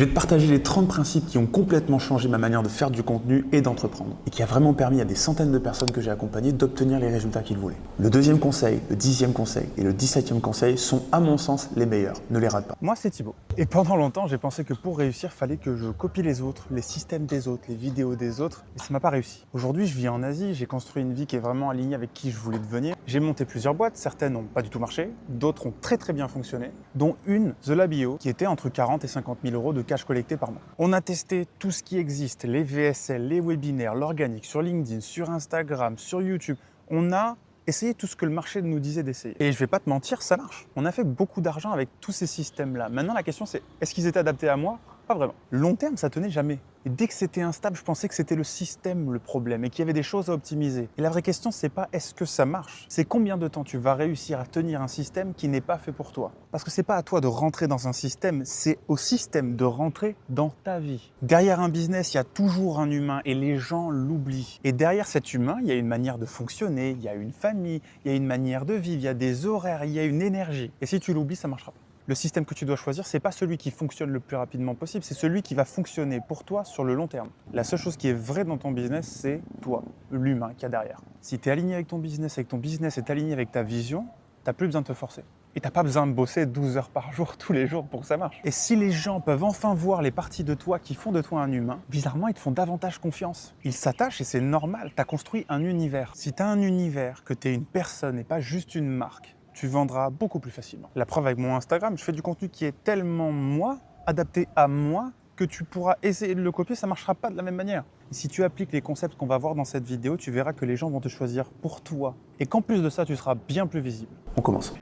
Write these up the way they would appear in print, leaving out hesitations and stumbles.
Je vais te partager les 30 principes qui ont complètement changé ma manière de faire du contenu et d'entreprendre et qui a vraiment permis à des centaines de personnes que j'ai accompagnées d'obtenir les résultats qu'ils voulaient. Le deuxième conseil, le 10e conseil et le 17e conseil sont à mon sens les meilleurs. Ne les rate pas. Moi, c'est Thibaut. Et pendant longtemps, j'ai pensé que pour réussir, il fallait que je copie les autres, les systèmes des autres, les vidéos des autres, et ça m'a pas réussi. Aujourd'hui, je vis en Asie, j'ai construit une vie qui est vraiment alignée avec qui je voulais devenir. J'ai monté plusieurs boîtes, certaines n'ont pas du tout marché, d'autres ont très bien fonctionné, dont une, The Lab IO, qui était entre 40 et 50 000 euros de cash collecté par mois. On a testé tout ce qui existe, les VSL, les webinaires, l'organique, sur LinkedIn, sur Instagram, sur YouTube. On a essayé tout ce que le marché nous disait d'essayer. Et je vais pas te mentir, ça marche. On a fait beaucoup d'argent avec tous ces systèmes-là. Maintenant, la question c'est, est-ce qu'ils étaient adaptés à moi? Pas vraiment. Long terme, ça tenait jamais. Et dès que c'était instable, je pensais que c'était le système le problème et qu'il y avait des choses à optimiser. Et la vraie question, c'est pas est-ce que ça marche, c'est combien de temps tu vas réussir à tenir un système qui n'est pas fait pour toi. Parce que c'est pas à toi de rentrer dans un système, c'est au système de rentrer dans ta vie. Derrière un business, il y a toujours un humain et les gens l'oublient. Et derrière cet humain, il y a une manière de fonctionner, il y a une famille, il y a une manière de vivre, il y a des horaires, il y a une énergie. Et si tu l'oublies, ça marchera pas. Le système que tu dois choisir, c'est pas celui qui fonctionne le plus rapidement possible, c'est celui qui va fonctionner pour toi sur le long terme. La seule chose qui est vraie dans ton business, c'est toi, l'humain qu'il y a derrière. Si tu es aligné avec ton business est aligné avec ta vision, tu n'as plus besoin de te forcer. Et tu n'as pas besoin de bosser 12 heures par jour, tous les jours, pour que ça marche. Et si les gens peuvent enfin voir les parties de toi qui font de toi un humain, bizarrement, ils te font davantage confiance. Ils s'attachent et c'est normal, tu as construit un univers. Si tu as un univers, que tu es une personne et pas juste une marque, tu vendras beaucoup plus facilement. La preuve avec mon Instagram, je fais du contenu qui est tellement moi, adapté à moi, que tu pourras essayer de le copier, ça ne marchera pas de la même manière. Et si tu appliques les concepts qu'on va voir dans cette vidéo, tu verras que les gens vont te choisir pour toi. Et qu'en plus de ça, tu seras bien plus visible. On commence.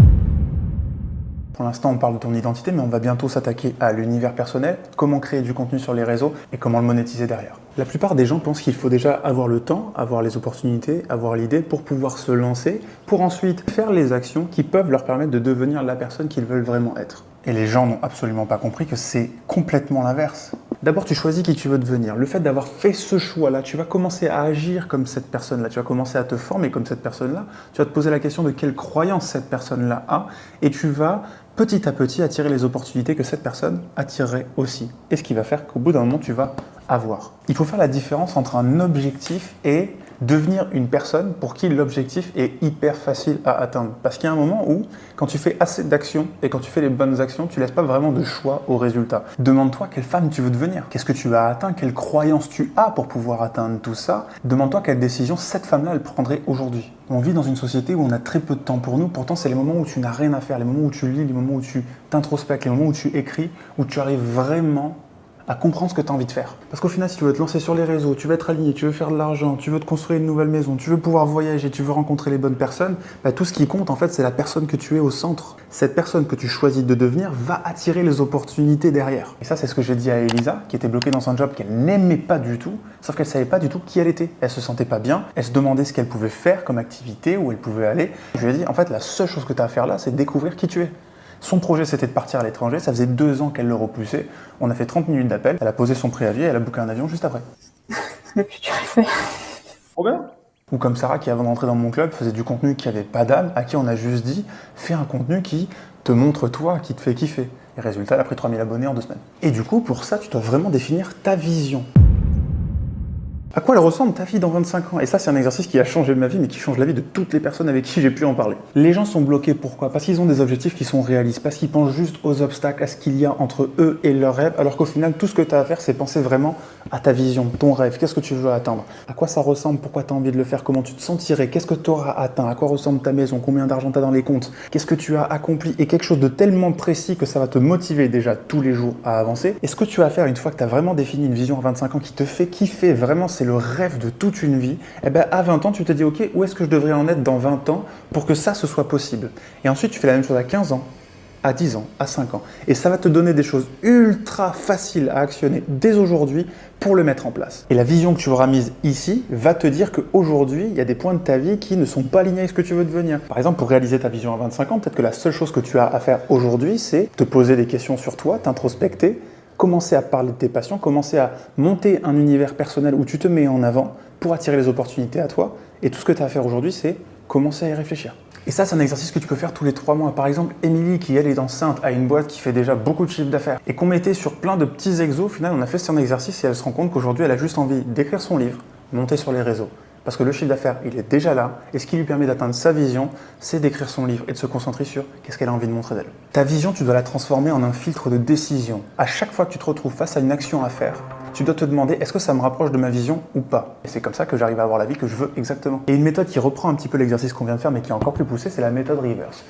Pour l'instant, on parle de ton identité, mais on va bientôt s'attaquer à l'univers personnel, comment créer du contenu sur les réseaux et comment le monétiser derrière. La plupart des gens pensent qu'il faut déjà avoir le temps, avoir les opportunités, avoir l'idée pour pouvoir se lancer, pour ensuite faire les actions qui peuvent leur permettre de devenir la personne qu'ils veulent vraiment être. Et les gens n'ont absolument pas compris que c'est complètement l'inverse. D'abord, tu choisis qui tu veux devenir. Le fait d'avoir fait ce choix-là, tu vas commencer à agir comme cette personne-là, tu vas commencer à te former comme cette personne-là, tu vas te poser la question de quelle croyance cette personne-là a, et tu vas petit à petit attirer les opportunités que cette personne attirerait aussi. Et ce qui va faire qu'au bout d'un moment, tu vas avoir. Il faut faire la différence entre un objectif et devenir une personne pour qui l'objectif est hyper facile à atteindre. Parce qu'il y a un moment où, quand tu fais assez d'actions et quand tu fais les bonnes actions, tu ne laisses pas vraiment de choix au résultat. Demande-toi quelle femme tu veux devenir. Qu'est-ce que tu as atteint? Quelle croyance tu as pour pouvoir atteindre tout ça? Demande-toi quelle décision cette femme-là, elle prendrait aujourd'hui. On vit dans une société où on a très peu de temps pour nous. Pourtant, c'est les moments où tu n'as rien à faire, les moments où tu lis, les moments où tu t'introspectes, les moments où tu écris, où tu arrives vraiment à comprendre ce que tu as envie de faire. Parce qu'au final, si tu veux te lancer sur les réseaux, tu veux être aligné, tu veux faire de l'argent, tu veux te construire une nouvelle maison, tu veux pouvoir voyager, tu veux rencontrer les bonnes personnes, tout ce qui compte, en fait, c'est la personne que tu es au centre. Cette personne que tu choisis de devenir va attirer les opportunités derrière. Et ça, c'est ce que j'ai dit à Elisa, qui était bloquée dans un job qu'elle n'aimait pas du tout, sauf qu'elle ne savait pas du tout qui elle était. Elle se sentait pas bien, elle se demandait ce qu'elle pouvait faire comme activité, où elle pouvait aller. Je lui ai dit, en fait, la seule chose que tu as à faire là, c'est découvrir qui tu es. Son projet, c'était de partir à l'étranger. Ça faisait 2 ans qu'elle le repoussait. On a fait 30 minutes d'appel. Elle a posé son préavis et elle a booké un avion juste après. Le plus dur est fait. Trop bien. Ou comme Sarah qui, avant d'entrer dans mon club, faisait du contenu qui n'avait pas d'âme, à qui on a juste dit « fais un contenu qui te montre toi, qui te fait kiffer ». Et résultat, elle a pris 3000 abonnés en 2 semaines. Et du coup, pour ça, tu dois vraiment définir ta vision. À quoi elle ressemble ta vie dans 25 ans? Et ça, c'est un exercice qui a changé ma vie, mais qui change la vie de toutes les personnes avec qui j'ai pu en parler. Les gens sont bloqués, pourquoi? Parce qu'ils ont des objectifs qui sont réalistes, parce qu'ils pensent juste aux obstacles, à ce qu'il y a entre eux et leurs rêves, alors qu'au final, tout ce que tu as à faire, c'est penser vraiment à ta vision, ton rêve, qu'est-ce que tu veux atteindre? À quoi ça ressemble? Pourquoi tu as envie de le faire? Comment tu te sentirais? Qu'est-ce que tu auras atteint? À quoi ressemble ta maison? Combien d'argent tu as dans les comptes? Qu'est-ce que tu as accompli? Et quelque chose de tellement précis que ça va te motiver déjà tous les jours à avancer. Et ce que tu vas faire une fois que tu as vraiment défini une vision à 25 ans qui te fait kiffer, vraiment, c'est le rêve de toute une vie, et à 20 ans, tu te dis, ok, où est-ce que je devrais en être dans 20 ans pour que ça, ce soit possible? Et ensuite, tu fais la même chose à 15 ans, à 10 ans, à 5 ans. Et ça va te donner des choses ultra faciles à actionner dès aujourd'hui pour le mettre en place. Et la vision que tu auras mise ici va te dire qu'aujourd'hui, il y a des points de ta vie qui ne sont pas alignés avec ce que tu veux devenir. Par exemple, pour réaliser ta vision à 25 ans, peut-être que la seule chose que tu as à faire aujourd'hui, c'est te poser des questions sur toi, t'introspecter, commencer à parler de tes passions, commencer à monter un univers personnel où tu te mets en avant pour attirer les opportunités à toi. Et tout ce que tu as à faire aujourd'hui, c'est Commencez à y réfléchir. Et ça, c'est un exercice que tu peux faire tous les 3 mois. Par exemple, Émilie, qui elle est enceinte, a une boîte qui fait déjà beaucoup de chiffre d'affaires et qu'on mettait sur plein de petits exos, au final, on a fait son exercice et elle se rend compte qu'aujourd'hui, elle a juste envie d'écrire son livre, monter sur les réseaux. Parce que le chiffre d'affaires, il est déjà là et ce qui lui permet d'atteindre sa vision, c'est d'écrire son livre et de se concentrer sur qu'est-ce qu'elle a envie de montrer d'elle. Ta vision, tu dois la transformer en un filtre de décision. À chaque fois que tu te retrouves face à une action à faire, tu dois te demander est-ce que ça me rapproche de ma vision ou pas. Et c'est comme ça que j'arrive à avoir la vie que je veux exactement. Et une méthode qui reprend un petit peu l'exercice qu'on vient de faire mais qui est encore plus poussée, c'est la méthode reverse.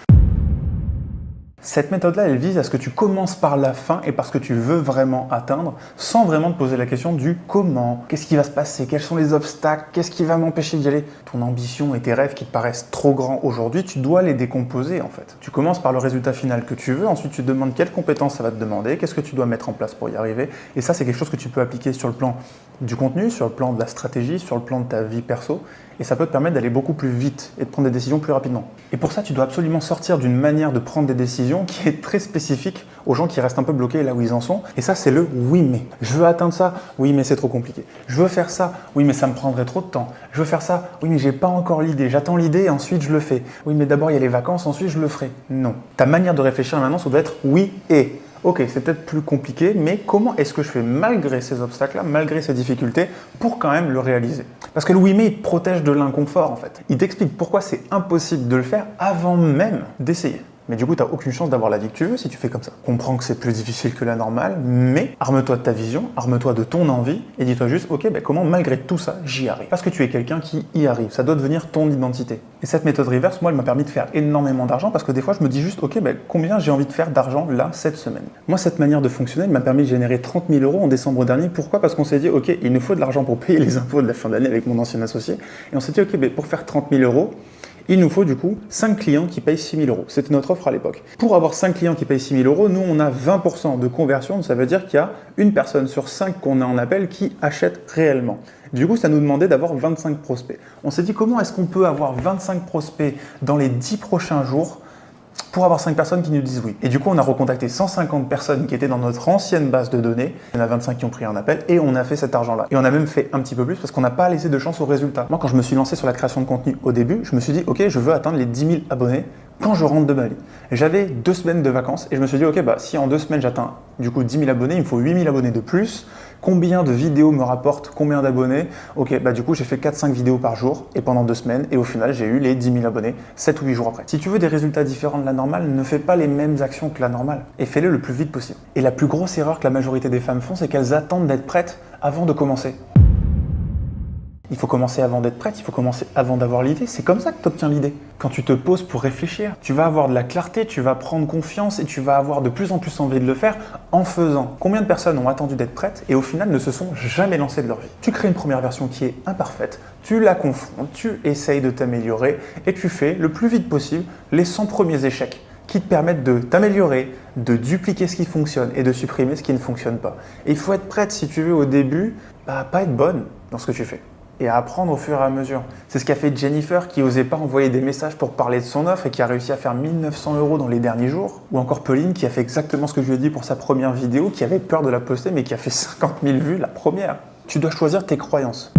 Cette méthode-là, elle vise à ce que tu commences par la fin et par ce que tu veux vraiment atteindre, sans vraiment te poser la question du comment, qu'est-ce qui va se passer, quels sont les obstacles, qu'est-ce qui va m'empêcher d'y aller. Ton ambition et tes rêves qui te paraissent trop grands aujourd'hui, tu dois les décomposer en fait. Tu commences par le résultat final que tu veux, ensuite tu te demandes quelles compétences ça va te demander, qu'est-ce que tu dois mettre en place pour y arriver. Et ça, c'est quelque chose que tu peux appliquer sur le plan du contenu, sur le plan de la stratégie, sur le plan de ta vie perso. Et ça peut te permettre d'aller beaucoup plus vite et de prendre des décisions plus rapidement. Et pour ça, tu dois absolument sortir d'une manière de prendre des décisions qui est très spécifique aux gens qui restent un peu bloqués là où ils en sont. Et ça, c'est le oui mais. Je veux atteindre ça, oui mais c'est trop compliqué. Je veux faire ça, oui mais ça me prendrait trop de temps. Je veux faire ça, oui mais j'ai pas encore l'idée. J'attends l'idée et ensuite je le fais. Oui mais d'abord il y a les vacances, ensuite je le ferai. Non. Ta manière de réfléchir maintenant, ça doit être oui et. Ok, c'est peut-être plus compliqué, mais comment est-ce que je fais malgré ces obstacles-là, malgré ces difficultés, pour quand même le réaliser? Parce que le oui mais, il te protège de l'inconfort en fait. Il t'explique pourquoi c'est impossible de le faire avant même d'essayer. Mais du coup, tu n'as aucune chance d'avoir la vie que tu veux si tu fais comme ça. Comprends que c'est plus difficile que la normale, mais arme-toi de ta vision, arme-toi de ton envie et dis-toi juste, ok, comment malgré tout ça, j'y arrive. Parce que tu es quelqu'un qui y arrive. Ça doit devenir ton identité. Et cette méthode reverse, moi, elle m'a permis de faire énormément d'argent parce que des fois, je me dis juste, ok, combien j'ai envie de faire d'argent là, cette semaine. Moi, cette manière de fonctionner, elle m'a permis de générer 30 000 euros en décembre dernier. Pourquoi? Parce qu'on s'est dit, ok, il nous faut de l'argent pour payer les impôts de la fin d'année avec mon ancien associé. Et on s'est dit, ok, pour faire 30 000 euros, il nous faut du coup 5 clients qui payent 6 000 euros. C'était notre offre à l'époque. Pour avoir 5 clients qui payent 6 000 euros, nous on a 20% de conversion. Ça veut dire qu'il y a une personne sur 5 qu'on a en appel qui achète réellement. Du coup, ça nous demandait d'avoir 25 prospects. On s'est dit comment est-ce qu'on peut avoir 25 prospects dans les 10 prochains jours pour avoir 5 personnes qui nous disent oui. Et du coup, on a recontacté 150 personnes qui étaient dans notre ancienne base de données. Il y en a 25 qui ont pris un appel et on a fait cet argent-là. Et on a même fait un petit peu plus parce qu'on n'a pas laissé de chance au résultat. Moi, quand je me suis lancé sur la création de contenu au début, je me suis dit, ok, je veux atteindre les 10 000 abonnés quand je rentre de Bali. J'avais 2 semaines de vacances et je me suis dit, ok, si en 2 semaines j'atteins du coup 10 000 abonnés, il me faut 8 000 abonnés de plus. Combien de vidéos me rapportent combien d'abonnés? Ok, du coup j'ai fait 4-5 vidéos par jour et pendant 2 semaines et au final j'ai eu les 10 000 abonnés 7 ou 8 jours après. Si tu veux des résultats différents de la normale, ne fais pas les mêmes actions que la normale et fais-le le plus vite possible. Et la plus grosse erreur que la majorité des femmes font, c'est qu'elles attendent d'être prêtes avant de commencer. Il faut commencer avant d'être prête, il faut commencer avant d'avoir l'idée. C'est comme ça que tu obtiens l'idée. Quand tu te poses pour réfléchir, tu vas avoir de la clarté, tu vas prendre confiance et tu vas avoir de plus en plus envie de le faire en faisant. Combien de personnes ont attendu d'être prêtes et au final ne se sont jamais lancées de leur vie? Tu crées une première version qui est imparfaite, tu la confrontes, tu essayes de t'améliorer et tu fais le plus vite possible les 100 premiers échecs qui te permettent de t'améliorer, de dupliquer ce qui fonctionne et de supprimer ce qui ne fonctionne pas. Et il faut être prête, si tu veux, au début, à pas être bonne dans ce que tu fais et à apprendre au fur et à mesure. C'est ce qu'a fait Jennifer qui n'osait pas envoyer des messages pour parler de son offre et qui a réussi à faire 1 900 € dans les derniers jours. Ou encore Pauline qui a fait exactement ce que je lui ai dit pour sa première vidéo, qui avait peur de la poster mais qui a fait 50 000 vues la première. Tu dois choisir tes croyances.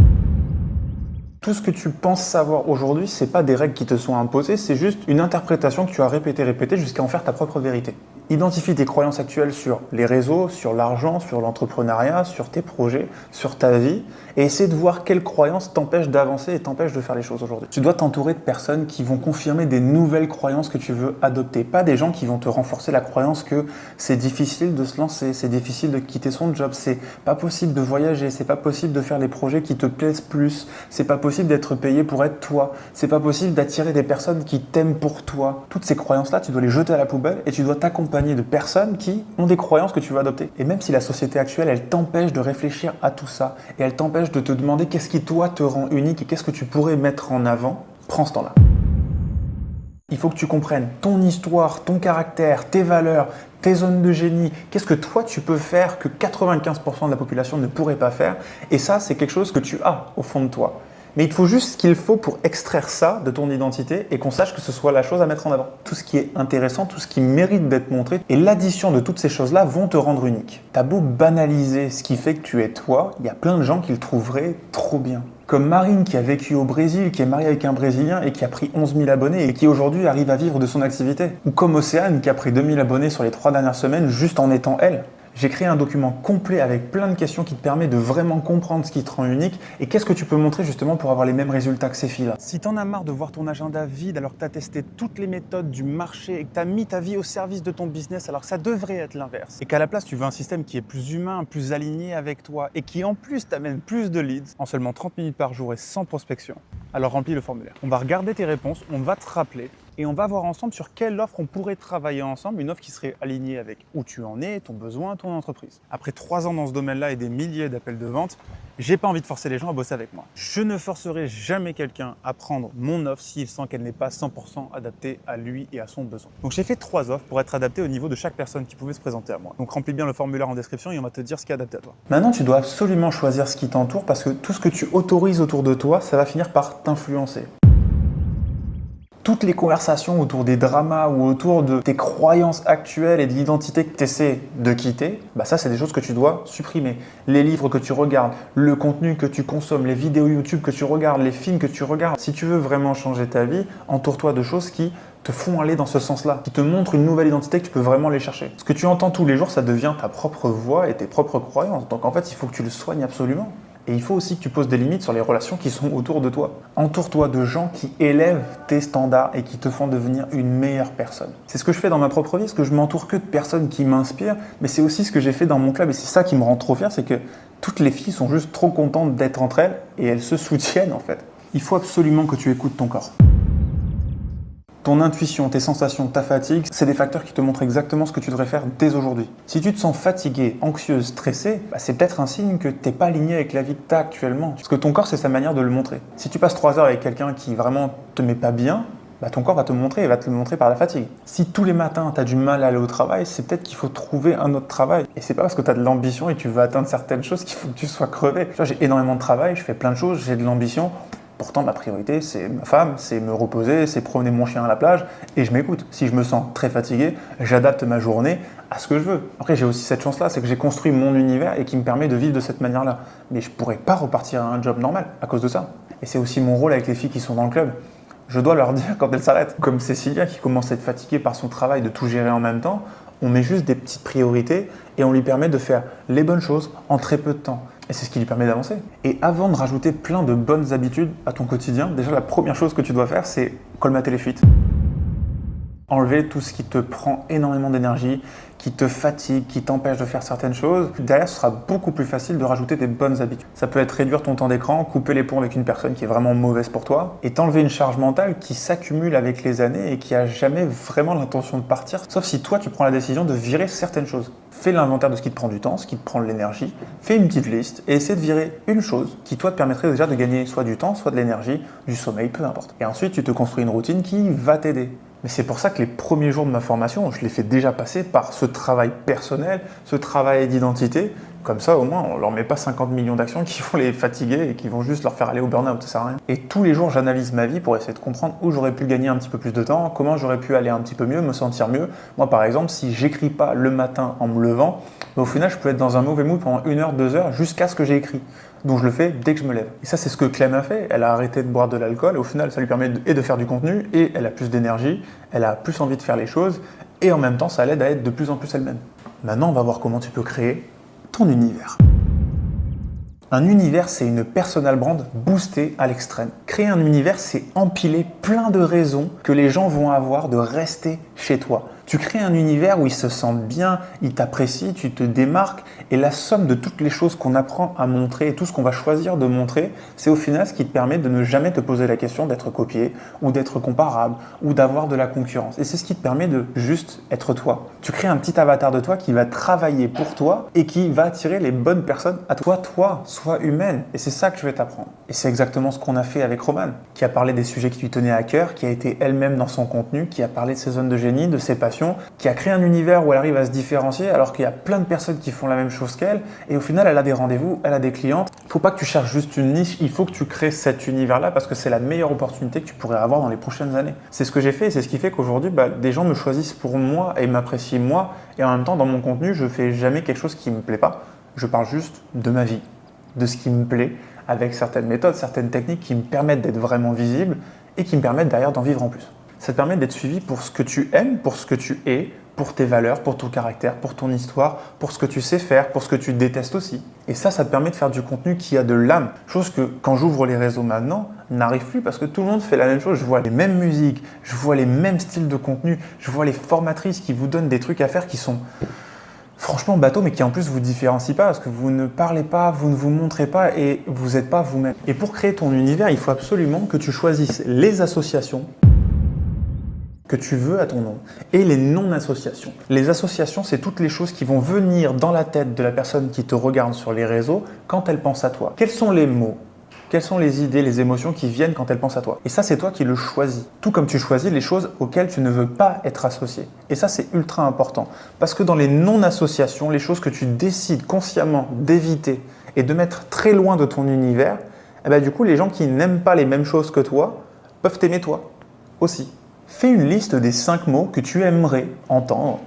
Tout ce que tu penses savoir aujourd'hui, ce n'est pas des règles qui te sont imposées, c'est juste une interprétation que tu as répétée jusqu'à en faire ta propre vérité. Identifie tes croyances actuelles sur les réseaux, sur l'argent, sur l'entrepreneuriat, sur tes projets, sur ta vie et essaie de voir quelles croyances t'empêchent d'avancer et t'empêchent de faire les choses aujourd'hui. Tu dois t'entourer de personnes qui vont confirmer des nouvelles croyances que tu veux adopter, pas des gens qui vont te renforcer la croyance que c'est difficile de se lancer, c'est difficile de quitter son job, c'est pas possible de voyager, c'est pas possible de faire les projets qui te plaisent plus, c'est pas possible d'être payé pour être toi, c'est pas possible d'attirer des personnes qui t'aiment pour toi. Toutes ces croyances-là, tu dois les jeter à la poubelle et tu dois t'accompagner de personnes qui ont des croyances que tu veux adopter. Et même si la société actuelle, elle t'empêche de réfléchir à tout ça et elle t'empêche de te demander qu'est-ce qui toi te rend unique et qu'est-ce que tu pourrais mettre en avant, prends ce temps-là. Il faut que tu comprennes ton histoire, ton caractère, tes valeurs, tes zones de génie, qu'est-ce que toi tu peux faire que 95% de la population ne pourrait pas faire. Et ça, c'est quelque chose que tu as au fond de toi. Mais il te faut juste ce qu'il faut pour extraire ça de ton identité et qu'on sache que ce soit la chose à mettre en avant. Tout ce qui est intéressant, tout ce qui mérite d'être montré. Et l'addition de toutes ces choses-là vont te rendre unique. T'as beau banaliser ce qui fait que tu es toi, il y a plein de gens qui le trouveraient trop bien. Comme Marine qui a vécu au Brésil, qui est mariée avec un Brésilien et qui a pris 11 000 abonnés et qui aujourd'hui arrive à vivre de son activité. Ou comme Océane qui a pris 2 000 abonnés sur les 3 dernières semaines juste en étant elle. J'ai créé un document complet avec plein de questions qui te permet de vraiment comprendre ce qui te rend unique et qu'est-ce que tu peux montrer justement pour avoir les mêmes résultats que ces filles-là. Si t'en as marre de voir ton agenda vide alors que t'as testé toutes les méthodes du marché et que t'as mis ta vie au service de ton business alors que ça devrait être l'inverse et qu'à la place tu veux un système qui est plus humain, plus aligné avec toi et qui en plus t'amène plus de leads en seulement 30 minutes par jour et sans prospection, alors remplis le formulaire. On va regarder tes réponses, on va te rappeler et on va voir ensemble sur quelle offre on pourrait travailler ensemble, une offre qui serait alignée avec où tu en es, ton besoin, ton entreprise. Après 3 ans dans ce domaine-là et des milliers d'appels de vente, j'ai pas envie de forcer les gens à bosser avec moi. Je ne forcerai jamais quelqu'un à prendre mon offre s'il sent qu'elle n'est pas 100% adaptée à lui et à son besoin. Donc j'ai fait 3 offres pour être adaptées au niveau de chaque personne qui pouvait se présenter à moi. Donc remplis bien le formulaire en description et on va te dire ce qui est adapté à toi. Maintenant, tu dois absolument choisir ce qui t'entoure parce que tout ce que tu autorises autour de toi, ça va finir par t'influencer. Toutes les conversations autour des dramas ou autour de tes croyances actuelles et de l'identité que tu essaies de quitter, ça c'est des choses que tu dois supprimer. Les livres que tu regardes, le contenu que tu consommes, les vidéos YouTube que tu regardes, les films que tu regardes. Si tu veux vraiment changer ta vie, entoure-toi de choses qui te font aller dans ce sens-là, qui te montrent une nouvelle identité que tu peux vraiment aller chercher. Ce que tu entends tous les jours, ça devient ta propre voix et tes propres croyances. Donc en fait, il faut que tu le soignes absolument. Et il faut aussi que tu poses des limites sur les relations qui sont autour de toi. Entoure-toi de gens qui élèvent tes standards et qui te font devenir une meilleure personne. C'est ce que je fais dans ma propre vie, parce que je m'entoure que de personnes qui m'inspirent, mais c'est aussi ce que j'ai fait dans mon club et c'est ça qui me rend trop fier, c'est que toutes les filles sont juste trop contentes d'être entre elles et elles se soutiennent en fait. Il faut absolument que tu écoutes ton corps. Ton intuition, tes sensations, ta fatigue, c'est des facteurs qui te montrent exactement ce que tu devrais faire dès aujourd'hui. Si tu te sens fatigué, anxieuse, stressé, c'est peut-être un signe que tu n'es pas aligné avec la vie que tu as actuellement. Parce que ton corps, c'est sa manière de le montrer. Si tu passes 3 heures avec quelqu'un qui vraiment te met pas bien, ton corps va te montrer et va te le montrer par la fatigue. Si tous les matins, tu as du mal à aller au travail, c'est peut-être qu'il faut trouver un autre travail. Et c'est pas parce que tu as de l'ambition et que tu veux atteindre certaines choses qu'il faut que tu sois crevé. J'ai énormément de travail, je fais plein de choses, j'ai de l'ambition. Pourtant, ma priorité, c'est ma femme, c'est me reposer, c'est promener mon chien à la plage et je m'écoute. Si je me sens très fatigué, j'adapte ma journée à ce que je veux. Après, j'ai aussi cette chance-là, c'est que j'ai construit mon univers et qui me permet de vivre de cette manière-là. Mais je ne pourrais pas repartir à un job normal à cause de ça. Et c'est aussi mon rôle avec les filles qui sont dans le club. Je dois leur dire quand elles s'arrêtent. Comme Cécilia qui commence à être fatiguée par son travail de tout gérer en même temps, on met juste des petites priorités et on lui permet de faire les bonnes choses en très peu de temps. Et c'est ce qui lui permet d'avancer. Et avant de rajouter plein de bonnes habitudes à ton quotidien, déjà la première chose que tu dois faire, c'est colmater les fuites. Enlever tout ce qui te prend énormément d'énergie, qui te fatigue, qui t'empêche de faire certaines choses. Derrière, ce sera beaucoup plus facile de rajouter des bonnes habitudes. Ça peut être réduire ton temps d'écran, couper les ponts avec une personne qui est vraiment mauvaise pour toi et t'enlever une charge mentale qui s'accumule avec les années et qui a jamais vraiment l'intention de partir, sauf si toi, tu prends la décision de virer certaines choses. Fais l'inventaire de ce qui te prend du temps, ce qui te prend de l'énergie, fais une petite liste et essaie de virer une chose qui, toi, te permettrait déjà de gagner soit du temps, soit de l'énergie, du sommeil, peu importe. Et ensuite, tu te construis une routine qui va t'aider. Mais c'est pour ça que les premiers jours de ma formation, je les fais déjà passer par ce travail personnel, ce travail d'identité. Comme ça, au moins, on leur met pas 50 millions d'actions qui vont les fatiguer et qui vont juste leur faire aller au burn-out, ça sert à rien. Et tous les jours, j'analyse ma vie pour essayer de comprendre où j'aurais pu gagner un petit peu plus de temps, comment j'aurais pu aller un petit peu mieux, me sentir mieux. Moi, par exemple, si j'écris pas le matin en me levant, au final, je peux être dans un mauvais mood pendant 1 heure, 2 heures, jusqu'à ce que j'ai écrit. Donc je le fais dès que je me lève. Et ça, c'est ce que Clem a fait. Elle a arrêté de boire de l'alcool et au final, ça lui permet de faire du contenu et elle a plus d'énergie, elle a plus envie de faire les choses et en même temps, ça l'aide à être de plus en plus elle-même. Maintenant, on va voir comment tu peux créer ton univers. Un univers, c'est une personal brand boostée à l'extrême. Créer un univers, c'est empiler plein de raisons que les gens vont avoir de rester chez toi. Tu crées un univers où ils se sentent bien, ils t'apprécient, tu te démarques et la somme de toutes les choses qu'on apprend à montrer et tout ce qu'on va choisir de montrer, c'est au final ce qui te permet de ne jamais te poser la question d'être copié ou d'être comparable ou d'avoir de la concurrence. Et c'est ce qui te permet de juste être toi. Tu crées un petit avatar de toi qui va travailler pour toi et qui va attirer les bonnes personnes à toi. Toi, sois humaine. Et c'est ça que je vais t'apprendre. Et c'est exactement ce qu'on a fait avec Romane, qui a parlé des sujets qui lui tenaient à cœur, qui a été elle-même dans son contenu, qui a parlé de ses zones de génie, de ses passions, création, qui a créé un univers où elle arrive à se différencier alors qu'il y a plein de personnes qui font la même chose qu'elle et au final elle a des rendez-vous, elle a des clientes. Il ne faut pas que tu cherches juste une niche, il faut que tu crées cet univers-là parce que c'est la meilleure opportunité que tu pourrais avoir dans les prochaines années. C'est ce que j'ai fait et c'est ce qui fait qu'aujourd'hui des gens me choisissent pour moi et m'apprécient moi et en même temps dans mon contenu je fais jamais quelque chose qui me plaît pas. Je parle juste de ma vie, de ce qui me plaît avec certaines méthodes, certaines techniques qui me permettent d'être vraiment visible et qui me permettent derrière d'en vivre en plus. Ça te permet d'être suivi pour ce que tu aimes, pour ce que tu es, pour tes valeurs, pour ton caractère, pour ton histoire, pour ce que tu sais faire, pour ce que tu détestes aussi. Et ça te permet de faire du contenu qui a de l'âme. Chose que quand j'ouvre les réseaux maintenant, n'arrive plus parce que tout le monde fait la même chose. Je vois les mêmes musiques, je vois les mêmes styles de contenu, je vois les formatrices qui vous donnent des trucs à faire qui sont franchement bateau, mais qui en plus vous différencient pas parce que vous ne parlez pas, vous ne vous montrez pas et vous n'êtes pas vous-même. Et pour créer ton univers, il faut absolument que tu choisisses les associations que tu veux à ton nom et les non-associations. Les associations, c'est toutes les choses qui vont venir dans la tête de la personne qui te regarde sur les réseaux quand elle pense à toi. Quels sont les mots ? Quelles sont les idées, les émotions qui viennent quand elle pense à toi? Et ça, c'est toi qui le choisis. Tout comme tu choisis les choses auxquelles tu ne veux pas être associé. Et ça, c'est ultra important. Parce que dans les non-associations, les choses que tu décides consciemment d'éviter et de mettre très loin de ton univers, du coup, les gens qui n'aiment pas les mêmes choses que toi peuvent t'aimer toi aussi. Fais une liste des 5 mots que tu aimerais entendre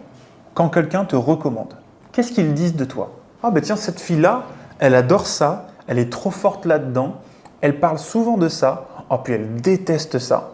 quand quelqu'un te recommande. Qu'est-ce qu'ils disent de toi? Ah tiens, cette fille-là, elle adore ça, elle est trop forte là-dedans, elle parle souvent de ça, puis elle déteste ça.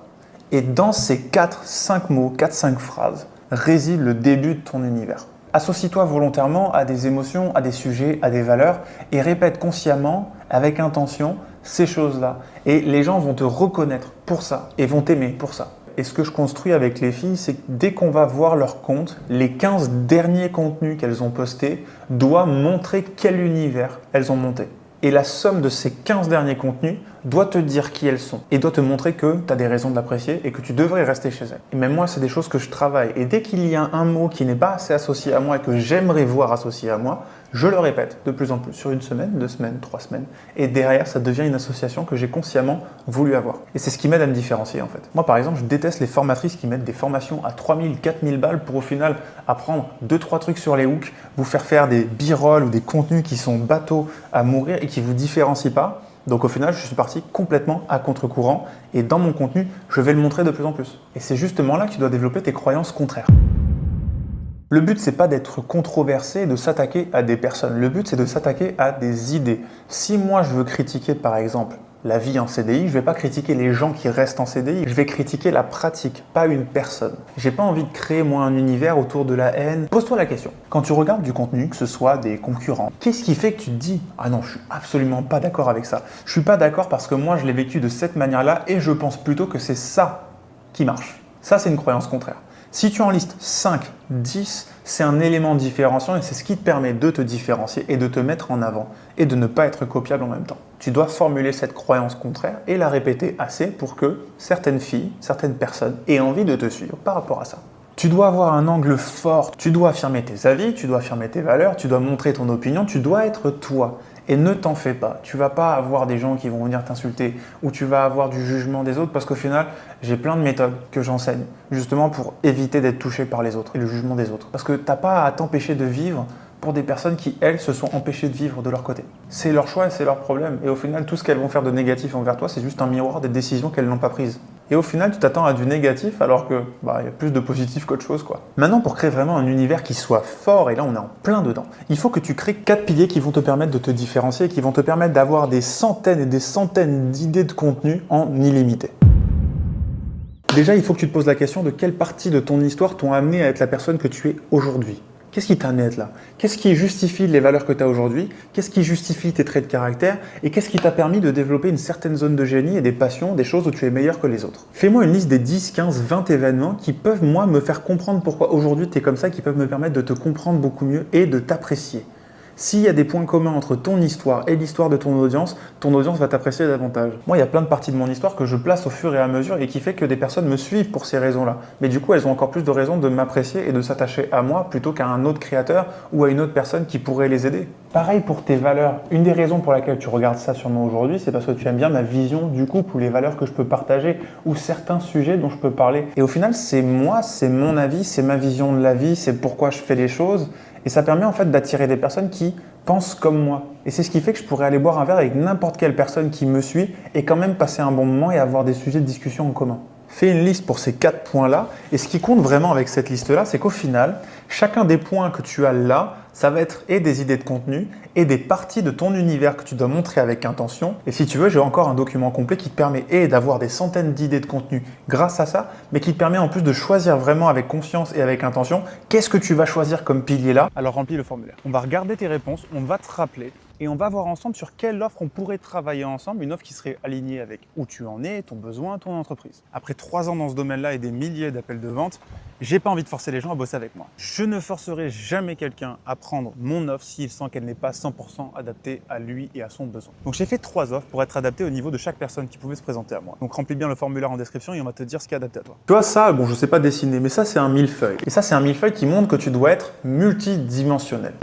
Et dans ces 4-5 mots, 4-5 phrases, réside le début de ton univers. Associe-toi volontairement à des émotions, à des sujets, à des valeurs et répète consciemment, avec intention, ces choses-là. Et les gens vont te reconnaître pour ça et vont t'aimer pour ça. Et ce que je construis avec les filles, c'est que dès qu'on va voir leur compte, les 15 derniers contenus qu'elles ont postés doivent montrer quel univers elles ont monté. Et la somme de ces 15 derniers contenus doit te dire qui elles sont et doit te montrer que tu as des raisons de l'apprécier et que tu devrais rester chez elles. Et même moi, c'est des choses que je travaille. Et dès qu'il y a un mot qui n'est pas assez associé à moi et que j'aimerais voir associé à moi, je le répète de plus en plus sur 1 semaine, 2 semaines, 3 semaines. Et derrière, ça devient une association que j'ai consciemment voulu avoir. Et c'est ce qui m'aide à me différencier en fait. Moi, par exemple, je déteste les formatrices qui mettent des formations à 3000, 4000 balles pour au final apprendre 2-3 trucs sur les hooks, vous faire des b-rolls ou des contenus qui sont bateaux à mourir et qui ne vous différencient pas. Donc au final, je suis parti complètement à contre-courant et dans mon contenu, je vais le montrer de plus en plus. Et c'est justement là que tu dois développer tes croyances contraires. Le but, c'est pas d'être controversé et de s'attaquer à des personnes. Le but, c'est de s'attaquer à des idées. Si moi, je veux critiquer, par exemple, la vie en CDI, je ne vais pas critiquer les gens qui restent en CDI, je vais critiquer la pratique, pas une personne. J'ai pas envie de créer, moi, un univers autour de la haine. Pose-toi la question. Quand tu regardes du contenu, que ce soit des concurrents, qu'est-ce qui fait que tu te dis « Ah non, je suis absolument pas d'accord avec ça. Je suis pas d'accord parce que moi, je l'ai vécu de cette manière-là et je pense plutôt que c'est ça qui marche. » Ça, c'est une croyance contraire. Si tu en listes 5, 10, c'est un élément différenciant et c'est ce qui te permet de te différencier et de te mettre en avant et de ne pas être copiable en même temps. Tu dois formuler cette croyance contraire et la répéter assez pour que certaines filles, certaines personnes aient envie de te suivre par rapport à ça. Tu dois avoir un angle fort, tu dois affirmer tes avis, tu dois affirmer tes valeurs, tu dois montrer ton opinion, tu dois être toi. Et ne t'en fais pas, tu vas pas avoir des gens qui vont venir t'insulter ou tu vas avoir du jugement des autres parce qu'au final, j'ai plein de méthodes que j'enseigne justement pour éviter d'être touché par les autres et le jugement des autres. Parce que t'as pas à t'empêcher de vivre pour des personnes qui, elles, se sont empêchées de vivre de leur côté. C'est leur choix et c'est leur problème. Et au final, tout ce qu'elles vont faire de négatif envers toi, c'est juste un miroir des décisions qu'elles n'ont pas prises. Et au final, tu t'attends à du négatif alors que y a plus de positif qu'autre chose, quoi. Maintenant, pour créer vraiment un univers qui soit fort, et là on est en plein dedans, il faut que tu crées 4 piliers qui vont te permettre de te différencier, qui vont te permettre d'avoir des centaines et des centaines d'idées de contenu en illimité. Déjà, il faut que tu te poses la question de quelle partie de ton histoire t'ont amené à être la personne que tu es aujourd'hui. Qu'est-ce qui t'a amené à être là? Qu'est-ce qui justifie les valeurs que tu as aujourd'hui? Qu'est-ce qui justifie tes traits de caractère? Et qu'est-ce qui t'a permis de développer une certaine zone de génie et des passions, des choses où tu es meilleur que les autres? Fais-moi une liste des 10, 15, 20 événements qui peuvent, moi, me faire comprendre pourquoi aujourd'hui tu es comme ça, qui peuvent me permettre de te comprendre beaucoup mieux et de t'apprécier. S'il y a des points communs entre ton histoire et l'histoire de ton audience va t'apprécier davantage. Moi, il y a plein de parties de mon histoire que je place au fur et à mesure et qui fait que des personnes me suivent pour ces raisons-là. Mais du coup, elles ont encore plus de raisons de m'apprécier et de s'attacher à moi plutôt qu'à un autre créateur ou à une autre personne qui pourrait les aider. Pareil pour tes valeurs. Une des raisons pour laquelle tu regardes ça sur moi aujourd'hui, c'est parce que tu aimes bien ma vision du couple ou les valeurs que je peux partager ou certains sujets dont je peux parler. Et au final, c'est moi, c'est mon avis, c'est ma vision de la vie, c'est pourquoi je fais les choses. Et ça permet en fait d'attirer des personnes qui pensent comme moi. Et c'est ce qui fait que je pourrais aller boire un verre avec n'importe quelle personne qui me suit et quand même passer un bon moment et avoir des sujets de discussion en commun. Fais une liste pour ces 4 points-là. Et ce qui compte vraiment avec cette liste-là, c'est qu'au final, chacun des points que tu as là, ça va être et des idées de contenu et des parties de ton univers que tu dois montrer avec intention. Et si tu veux, j'ai encore un document complet qui te permet d'avoir des centaines d'idées de contenu grâce à ça, mais qui te permet en plus de choisir vraiment avec conscience et avec intention qu'est-ce que tu vas choisir comme pilier là. Alors remplis le formulaire. On va regarder tes réponses, on va te rappeler et on va voir ensemble sur quelle offre on pourrait travailler ensemble, une offre qui serait alignée avec où tu en es, ton besoin, ton entreprise. Après 3 ans dans ce domaine-là et des milliers d'appels de vente, j'ai pas envie de forcer les gens à bosser avec moi. Je ne forcerai jamais quelqu'un à prendre mon offre s'il sent qu'elle n'est pas 100% adaptée à lui et à son besoin. Donc j'ai fait 3 offres pour être adaptées au niveau de chaque personne qui pouvait se présenter à moi. Donc remplis bien le formulaire en description et on va te dire ce qui est adapté à toi. Tu vois ça, bon je sais pas dessiner, mais ça c'est un millefeuille. Et ça c'est un millefeuille qui montre que tu dois être multidimensionnel.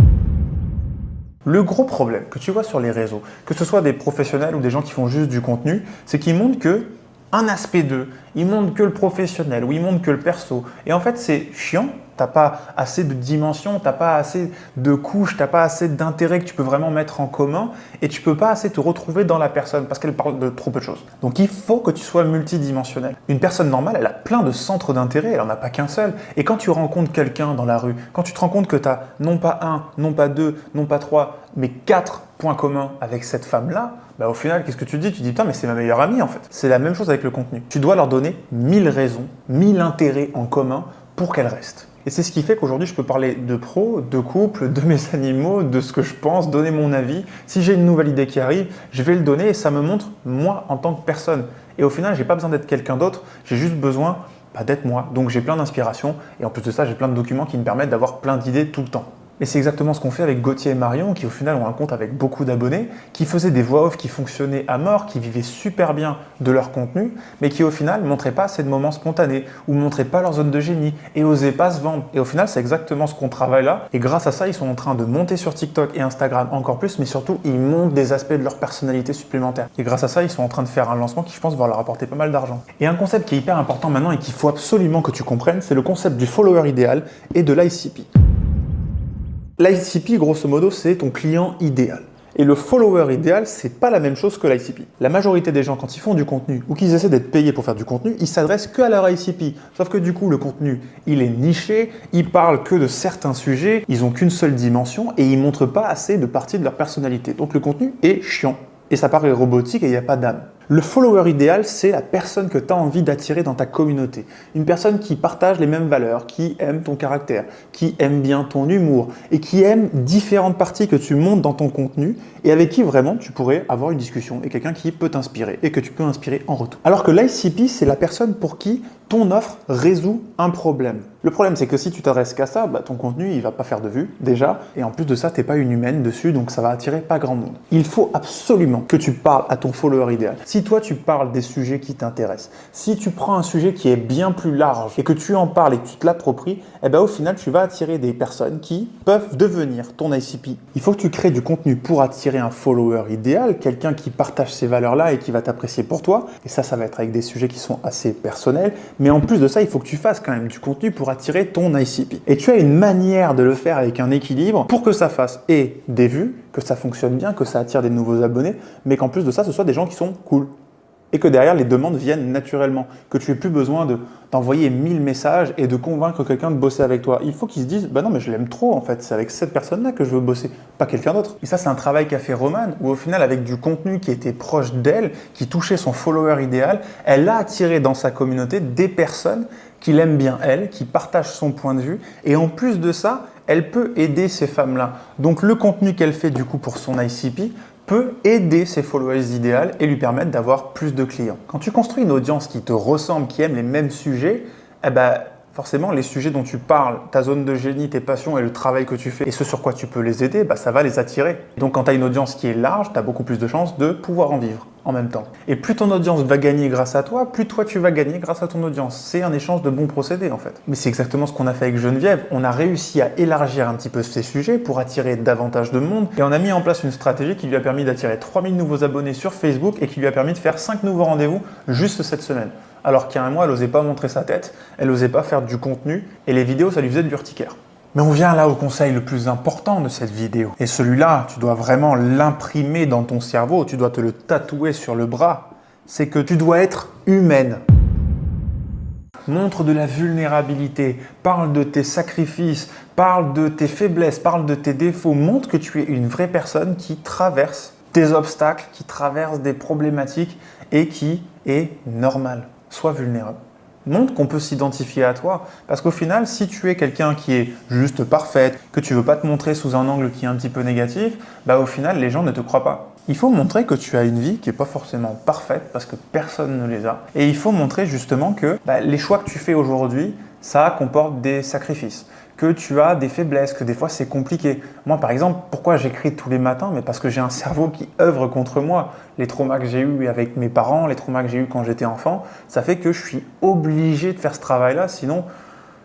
Le gros problème que tu vois sur les réseaux, que ce soit des professionnels ou des gens qui font juste du contenu, c'est qu'ils montrent que un aspect d'eux, ils montrent que le professionnel ou ils montrent que le perso. Et en fait, c'est chiant. T'as pas assez de dimensions, t'as pas assez de couches, t'as pas assez d'intérêt que tu peux vraiment mettre en commun et tu peux pas assez te retrouver dans la personne parce qu'elle parle de trop peu de choses. Donc il faut que tu sois multidimensionnel. Une personne normale, elle a plein de centres d'intérêt, elle en a pas qu'un seul. Et quand tu rencontres quelqu'un dans la rue, quand tu te rends compte que tu as non pas 1, non pas 2, non pas 3, mais 4 points communs avec cette femme-là, bah au final, qu'est-ce que tu dis? Tu dis, putain, mais c'est ma meilleure amie en fait. C'est la même chose avec le contenu. Tu dois leur donner 1000 raisons, 1000 intérêts en commun pour qu'elle reste. Et c'est ce qui fait qu'aujourd'hui, je peux parler de pro, de couple, de mes animaux, de ce que je pense, donner mon avis. Si j'ai une nouvelle idée qui arrive, je vais le donner et ça me montre moi en tant que personne. Et au final, je n'ai pas besoin d'être quelqu'un d'autre, j'ai juste besoin d'être moi. Donc j'ai plein d'inspiration et en plus de ça, j'ai plein de documents qui me permettent d'avoir plein d'idées tout le temps. Et c'est exactement ce qu'on fait avec Gauthier et Marion, qui au final ont un compte avec beaucoup d'abonnés, qui faisaient des voix off qui fonctionnaient à mort, qui vivaient super bien de leur contenu, mais qui au final ne montraient pas assez de moments spontanés, ou ne montraient pas leur zone de génie, et n'osaient pas se vendre. Et au final, c'est exactement ce qu'on travaille là, et grâce à ça, ils sont en train de monter sur TikTok et Instagram encore plus, mais surtout, ils montent des aspects de leur personnalité supplémentaires. Et grâce à ça, ils sont en train de faire un lancement qui, je pense, va leur apporter pas mal d'argent. Et un concept qui est hyper important maintenant et qu'il faut absolument que tu comprennes, c'est le concept du follower idéal et de l'ICP. L'ICP, grosso modo, c'est ton client idéal. Et le follower idéal, c'est pas la même chose que l'ICP. La majorité des gens, quand ils font du contenu ou qu'ils essaient d'être payés pour faire du contenu, ils s'adressent que à leur ICP. Sauf que du coup, le contenu, il est niché, ils parlent que de certains sujets, ils ont qu'une seule dimension et ils montrent pas assez de parties de leur personnalité. Donc le contenu est chiant. Et ça paraît robotique et il n'y a pas d'âme. Le follower idéal, c'est la personne que tu as envie d'attirer dans ta communauté. Une personne qui partage les mêmes valeurs, qui aime ton caractère, qui aime bien ton humour et qui aime différentes parties que tu montes dans ton contenu et avec qui vraiment tu pourrais avoir une discussion et quelqu'un qui peut t'inspirer et que tu peux inspirer en retour. Alors que l'ICP, c'est la personne pour qui ton offre résout un problème. Le problème, c'est que si tu t'adresses qu'à ça, ton contenu, il va pas faire de vues déjà. Et en plus de ça, tu n'es pas une humaine dessus, donc ça va attirer pas grand monde. Il faut absolument que tu parles à ton follower idéal. Si toi, tu parles des sujets qui t'intéressent, si tu prends un sujet qui est bien plus large et que tu en parles et que tu te l'appropries, au final, tu vas attirer des personnes qui peuvent devenir ton ICP. Il faut que tu crées du contenu pour attirer un follower idéal, quelqu'un qui partage ces valeurs-là et qui va t'apprécier pour toi. Et ça va être avec des sujets qui sont assez personnels. Mais en plus de ça, il faut que tu fasses quand même du contenu pour attirer ton ICP. Et tu as une manière de le faire avec un équilibre pour que ça fasse et des vues, que ça fonctionne bien, que ça attire des nouveaux abonnés, mais qu'en plus de ça, ce soit des gens qui sont cool. Et que derrière, les demandes viennent naturellement. Que tu n'aies plus besoin d'envoyer 1000 messages et de convaincre quelqu'un de bosser avec toi. Il faut qu'ils se disent, non mais je l'aime trop en fait, c'est avec cette personne-là que je veux bosser, pas quelqu'un d'autre. Et ça, c'est un travail qu'a fait Romane, où au final, avec du contenu qui était proche d'elle, qui touchait son follower idéal, elle a attiré dans sa communauté des personnes qui l'aiment bien elle, qui partagent son point de vue. Et en plus de ça, elle peut aider ces femmes-là. Donc le contenu qu'elle fait du coup pour son ICP peut aider ses followers idéales et lui permettre d'avoir plus de clients. Quand tu construis une audience qui te ressemble, qui aime les mêmes sujets, forcément, les sujets dont tu parles, ta zone de génie, tes passions et le travail que tu fais et ce sur quoi tu peux les aider, ça va les attirer. Donc quand tu as une audience qui est large, tu as beaucoup plus de chances de pouvoir en vivre en même temps. Et plus ton audience va gagner grâce à toi, plus toi tu vas gagner grâce à ton audience. C'est un échange de bons procédés en fait. Mais c'est exactement ce qu'on a fait avec Geneviève. On a réussi à élargir un petit peu ces sujets pour attirer davantage de monde et on a mis en place une stratégie qui lui a permis d'attirer 3000 nouveaux abonnés sur Facebook et qui lui a permis de faire 5 nouveaux rendez-vous juste cette semaine. Alors qu'il y a un mois, elle n'osait pas montrer sa tête, elle n'osait pas faire du contenu et les vidéos, ça lui faisait de l'urticaire. Mais on vient là au conseil le plus important de cette vidéo. Et celui-là, tu dois vraiment l'imprimer dans ton cerveau, tu dois te le tatouer sur le bras. C'est que tu dois être humaine. Montre de la vulnérabilité, parle de tes sacrifices, parle de tes faiblesses, parle de tes défauts. Montre que tu es une vraie personne qui traverse des obstacles, qui traverse des problématiques et qui est normale. Sois vulnérable. Montre qu'on peut s'identifier à toi. Parce qu'au final, si tu es quelqu'un qui est juste parfaite, que tu ne veux pas te montrer sous un angle qui est un petit peu négatif, au final, les gens ne te croient pas. Il faut montrer que tu as une vie qui n'est pas forcément parfaite parce que personne ne les a. Et il faut montrer justement que les choix que tu fais aujourd'hui, ça comporte des sacrifices. Que tu as des faiblesses, que des fois c'est compliqué. Moi par exemple, pourquoi j'écris tous les matins? Mais parce que j'ai un cerveau qui œuvre contre moi. Les traumas que j'ai eus avec mes parents, les traumas que j'ai eus quand j'étais enfant, ça fait que je suis obligé de faire ce travail-là, sinon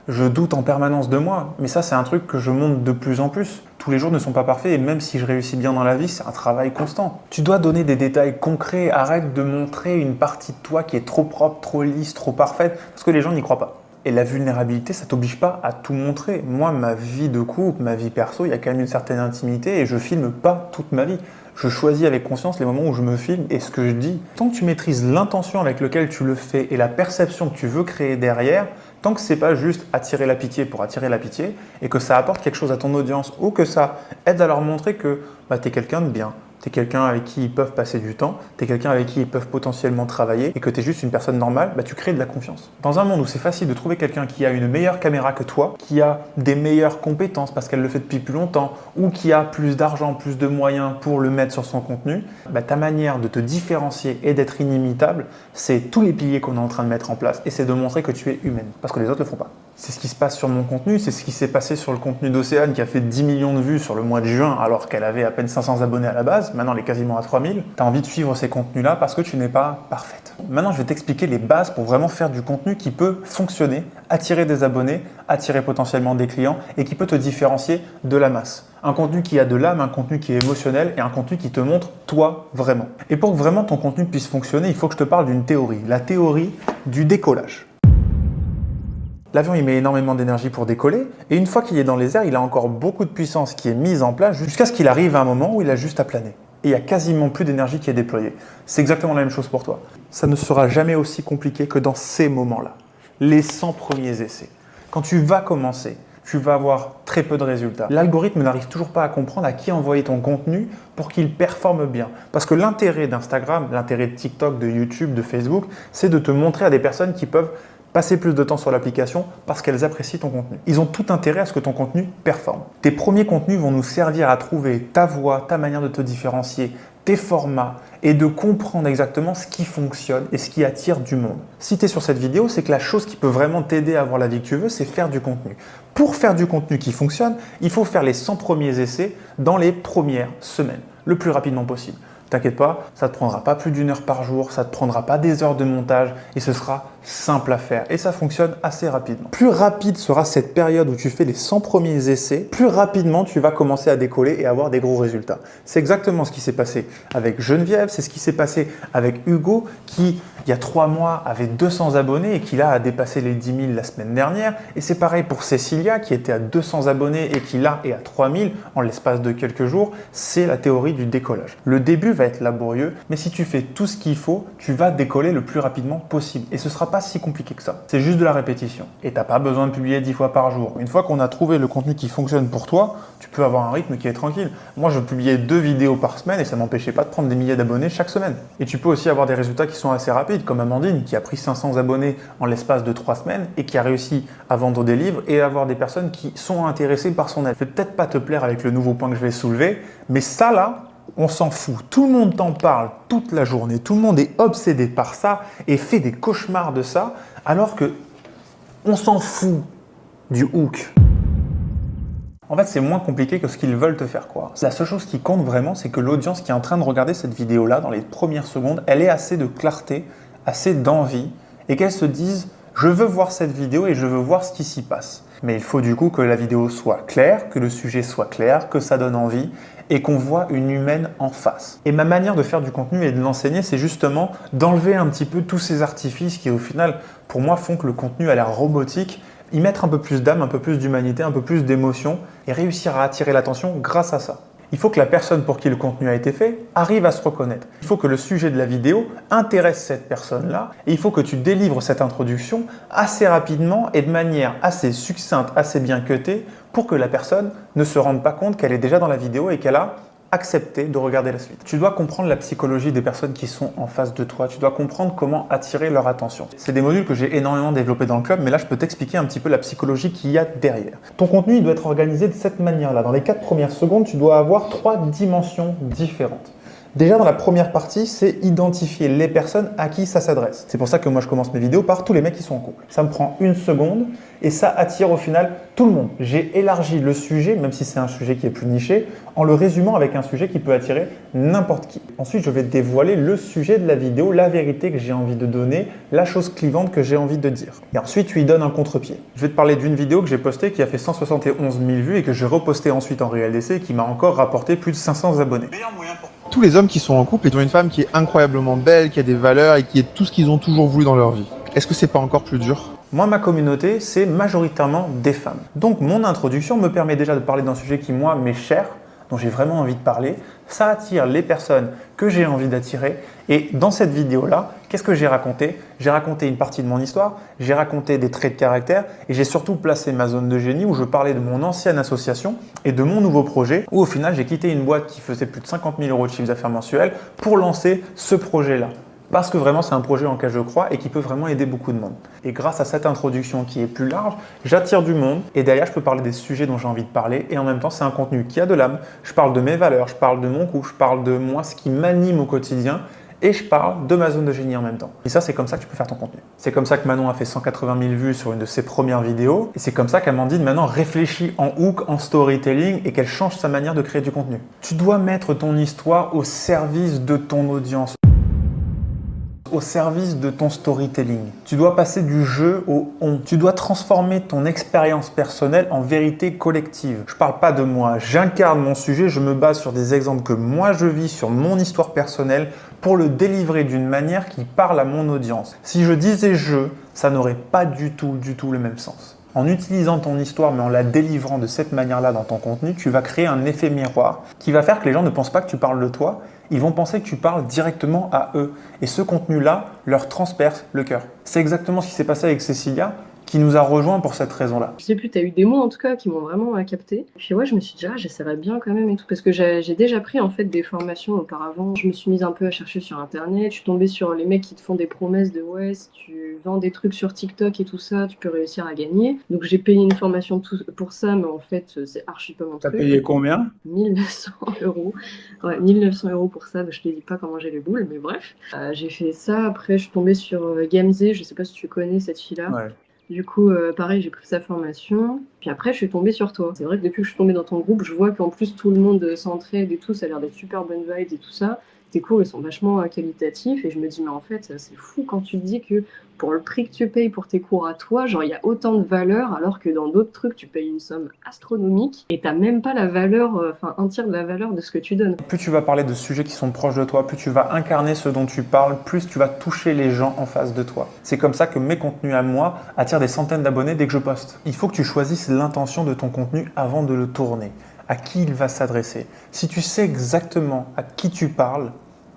je doute en permanence de moi. Mais ça c'est un truc que je monte de plus en plus. Tous les jours ne sont pas parfaits et même si je réussis bien dans la vie, c'est un travail constant. Tu dois donner des détails concrets, arrête de montrer une partie de toi qui est trop propre, trop lisse, trop parfaite, parce que les gens n'y croient pas. Et la vulnérabilité, ça t'oblige pas à tout montrer. Moi, ma vie de couple, ma vie perso, il y a quand même une certaine intimité et je filme pas toute ma vie. Je choisis avec conscience les moments où je me filme et ce que je dis. Tant que tu maîtrises l'intention avec laquelle tu le fais et la perception que tu veux créer derrière, tant que c'est pas juste attirer la pitié pour attirer la pitié et que ça apporte quelque chose à ton audience ou que ça aide à leur montrer que tu es quelqu'un de bien, tu es quelqu'un avec qui ils peuvent passer du temps, tu es quelqu'un avec qui ils peuvent potentiellement travailler et que tu es juste une personne normale, tu crées de la confiance. Dans un monde où c'est facile de trouver quelqu'un qui a une meilleure caméra que toi, qui a des meilleures compétences parce qu'elle le fait depuis plus longtemps ou qui a plus d'argent, plus de moyens pour le mettre sur son contenu, ta manière de te différencier et d'être inimitable, c'est tous les piliers qu'on est en train de mettre en place et c'est de montrer que tu es humaine parce que les autres ne le font pas. C'est ce qui se passe sur mon contenu, c'est ce qui s'est passé sur le contenu d'Océane qui a fait 10 millions de vues sur le mois de juin alors qu'elle avait à peine 500 abonnés à la base. Maintenant, elle est quasiment à 3000. Tu as envie de suivre ces contenus-là parce que tu n'es pas parfaite. Maintenant, je vais t'expliquer les bases pour vraiment faire du contenu qui peut fonctionner, attirer des abonnés, attirer potentiellement des clients et qui peut te différencier de la masse. Un contenu qui a de l'âme, un contenu qui est émotionnel et un contenu qui te montre toi vraiment. Et pour que vraiment ton contenu puisse fonctionner, il faut que je te parle d'une théorie, la théorie du décollage. L'avion, il met énormément d'énergie pour décoller et une fois qu'il est dans les airs, il a encore beaucoup de puissance qui est mise en place jusqu'à ce qu'il arrive à un moment où il a juste à planer. Et il n'y a quasiment plus d'énergie qui est déployée. C'est exactement la même chose pour toi. Ça ne sera jamais aussi compliqué que dans ces moments-là. Les 100 premiers essais. Quand tu vas commencer, tu vas avoir très peu de résultats. L'algorithme n'arrive toujours pas à comprendre à qui envoyer ton contenu pour qu'il performe bien. Parce que l'intérêt d'Instagram, l'intérêt de TikTok, de YouTube, de Facebook, c'est de te montrer à des personnes qui peuvent passer plus de temps sur l'application parce qu'elles apprécient ton contenu. Ils ont tout intérêt à ce que ton contenu performe. Tes premiers contenus vont nous servir à trouver ta voix, ta manière de te différencier, tes formats et de comprendre exactement ce qui fonctionne et ce qui attire du monde. Si tu es sur cette vidéo, c'est que la chose qui peut vraiment t'aider à avoir la vie que tu veux, c'est faire du contenu. Pour faire du contenu qui fonctionne, il faut faire les 100 premiers essais dans les premières semaines, le plus rapidement possible. T'inquiète pas, ça ne te prendra pas plus d'1 heure par jour, ça ne te prendra pas des heures de montage et ce sera simple à faire et ça fonctionne assez rapidement. Plus rapide sera cette période où tu fais les 100 premiers essais, plus rapidement tu vas commencer à décoller et avoir des gros résultats. C'est exactement ce qui s'est passé avec Geneviève, c'est ce qui s'est passé avec Hugo qui, il y a 3 mois, avait 200 abonnés et qui là a dépassé les 10 000 la semaine dernière. Et c'est pareil pour Cécilia qui était à 200 abonnés et qui là est à 3000 en l'espace de quelques jours. C'est la théorie du décollage. Le début va être laborieux, mais si tu fais tout ce qu'il faut, tu vas décoller le plus rapidement possible. Et ce ne sera pas si compliqué que ça. C'est juste de la répétition. Et tu n'as pas besoin de publier 10 fois par jour. Une fois qu'on a trouvé le contenu qui fonctionne pour toi, tu peux avoir un rythme qui est tranquille. Moi, je publiais 2 vidéos par semaine et ça ne m'empêchait pas de prendre des milliers d'abonnés chaque semaine. Et tu peux aussi avoir des résultats qui sont assez rapides, comme Amandine qui a pris 500 abonnés en l'espace de 3 semaines et qui a réussi à vendre des livres et à avoir des personnes qui sont intéressées par son aide. Ça ne va peut-être pas te plaire avec le nouveau point que je vais soulever, mais ça là, on s'en fout. Tout le monde t'en parle toute la journée. Tout le monde est obsédé par ça et fait des cauchemars de ça, alors que On s'en fout du hook. En fait, c'est moins compliqué que ce qu'ils veulent te faire croire. La seule chose qui compte vraiment, c'est que l'audience qui est en train de regarder cette vidéo-là, dans les premières secondes, elle ait assez de clarté, assez d'envie, et qu'elle se dise « je veux voir cette vidéo et je veux voir ce qui s'y passe ». Mais il faut du coup que la vidéo soit claire, que le sujet soit clair, que ça donne envie, et qu'on voit une humaine en face. Et ma manière de faire du contenu et de l'enseigner, c'est justement d'enlever un petit peu tous ces artifices qui, au final, pour moi, font que le contenu a l'air robotique, y mettre un peu plus d'âme, un peu plus d'humanité, un peu plus d'émotion et réussir à attirer l'attention grâce à ça. Il faut que la personne pour qui le contenu a été fait arrive à se reconnaître. Il faut que le sujet de la vidéo intéresse cette personne-là et il faut que tu délivres cette introduction assez rapidement et de manière assez succincte, assez bien cutée pour que la personne ne se rende pas compte qu'elle est déjà dans la vidéo et qu'elle a accepter de regarder la suite. Tu dois comprendre la psychologie des personnes qui sont en face de toi. Tu dois comprendre comment attirer leur attention. C'est des modules que j'ai énormément développés dans le club, mais là, je peux t'expliquer un petit peu la psychologie qu'il y a derrière. Ton contenu, il doit être organisé de cette manière-là. Dans les 4 premières secondes, tu dois avoir 3 dimensions différentes. Déjà, dans la première partie, c'est identifier les personnes à qui ça s'adresse. C'est pour ça que moi, je commence mes vidéos par tous les mecs qui sont en couple. Ça me prend 1 seconde et ça attire au final tout le monde. J'ai élargi le sujet, même si c'est un sujet qui est plus niché, en le résumant avec un sujet qui peut attirer n'importe qui. Ensuite, je vais dévoiler le sujet de la vidéo, la vérité que j'ai envie de donner, la chose clivante que j'ai envie de dire. Et ensuite, tu lui donnes un contre-pied. Je vais te parler d'une vidéo que j'ai postée qui a fait 171 000 vues et que j'ai repostée ensuite en RLDC et qui m'a encore rapporté plus de 500 abonnés. Tous les hommes qui sont en couple, ils ont une femme qui est incroyablement belle, qui a des valeurs et qui est tout ce qu'ils ont toujours voulu dans leur vie. Est-ce que c'est pas encore plus dur ? Moi, ma communauté, c'est majoritairement des femmes. Donc, mon introduction me permet déjà de parler d'un sujet qui, moi, m'est cher, dont j'ai vraiment envie de parler. Ça attire les personnes que j'ai envie d'attirer. Et dans cette vidéo-là, qu'est-ce que j'ai raconté ? J'ai raconté une partie de mon histoire, j'ai raconté des traits de caractère et j'ai surtout placé ma zone de génie où je parlais de mon ancienne association et de mon nouveau projet où au final, j'ai quitté une boîte qui faisait plus de 50 000 € de chiffre d'affaires mensuel pour lancer ce projet-là. Parce que vraiment, c'est un projet en lequel je crois et qui peut vraiment aider beaucoup de monde. Et grâce à cette introduction qui est plus large, j'attire du monde et derrière, je peux parler des sujets dont j'ai envie de parler et en même temps, c'est un contenu qui a de l'âme. Je parle de mes valeurs, je parle de mon couple, je parle de moi, ce qui m'anime au quotidien et je parle de ma zone de génie en même temps. Et ça, c'est comme ça que tu peux faire ton contenu. C'est comme ça que Manon a fait 180 000 vues sur une de ses premières vidéos et c'est comme ça qu'Amandine maintenant réfléchit en hook, en storytelling et qu'elle change sa manière de créer du contenu. Tu dois mettre ton histoire au service de ton audience, au service de ton storytelling. Tu dois passer du jeu au on. Tu dois transformer ton expérience personnelle en vérité collective. Je parle pas de moi, j'incarne mon sujet, je me base sur des exemples que moi je vis, sur mon histoire personnelle pour le délivrer d'une manière qui parle à mon audience. Si je disais je, ça n'aurait pas du tout le même sens. En utilisant ton histoire mais en la délivrant de cette manière-là dans ton contenu, tu vas créer un effet miroir qui va faire que les gens ne pensent pas que tu parles de toi, ils vont penser que tu parles directement à eux. Et ce contenu-là leur transperce le cœur. C'est exactement ce qui s'est passé avec Cécilia, qui nous a rejoints pour cette raison-là. Je sais plus, t'as eu des mots en tout cas qui m'ont vraiment capté. Puis ouais, je me suis dit, j'essaierais bien quand même et tout. Parce que j'ai déjà pris en fait des formations auparavant. Je me suis mise un peu à chercher sur internet. Je suis tombée sur les mecs qui te font des promesses de ouais, si tu vends des trucs sur TikTok et tout ça, tu peux réussir à gagner. Donc j'ai payé une formation pour ça, mais en fait, c'est archi pas mon truc. T'as payé combien ? 1900 €. Ouais, 1900 € pour ça. Je te dis pas comment j'ai les boules, mais bref. J'ai fait ça. Après, je suis tombée sur Gamze. Je sais pas si tu connais cette fille-là. Ouais. Du coup, pareil, j'ai pris sa formation. Puis après, je suis tombée sur toi. C'est vrai que depuis que je suis tombée dans ton groupe, je vois qu'en plus, tout le monde s'entraide et tout. Ça a l'air d'être super bonne vibes et tout ça. Tes cours, ils sont vachement qualitatifs. Et je me dis, mais en fait, c'est fou quand tu te dis que pour le prix que tu payes pour tes cours à toi, genre, il y a autant de valeur, alors que dans d'autres trucs, tu payes une somme astronomique et t'as même pas la valeur, un tiers de la valeur de ce que tu donnes. Plus tu vas parler de sujets qui sont proches de toi, plus tu vas incarner ce dont tu parles, plus tu vas toucher les gens en face de toi. C'est comme ça que mes contenus à moi attirent des centaines d'abonnés dès que je poste. Il faut que tu choisisses l'intention de ton contenu avant de le tourner. À qui il va s'adresser. Si tu sais exactement à qui tu parles,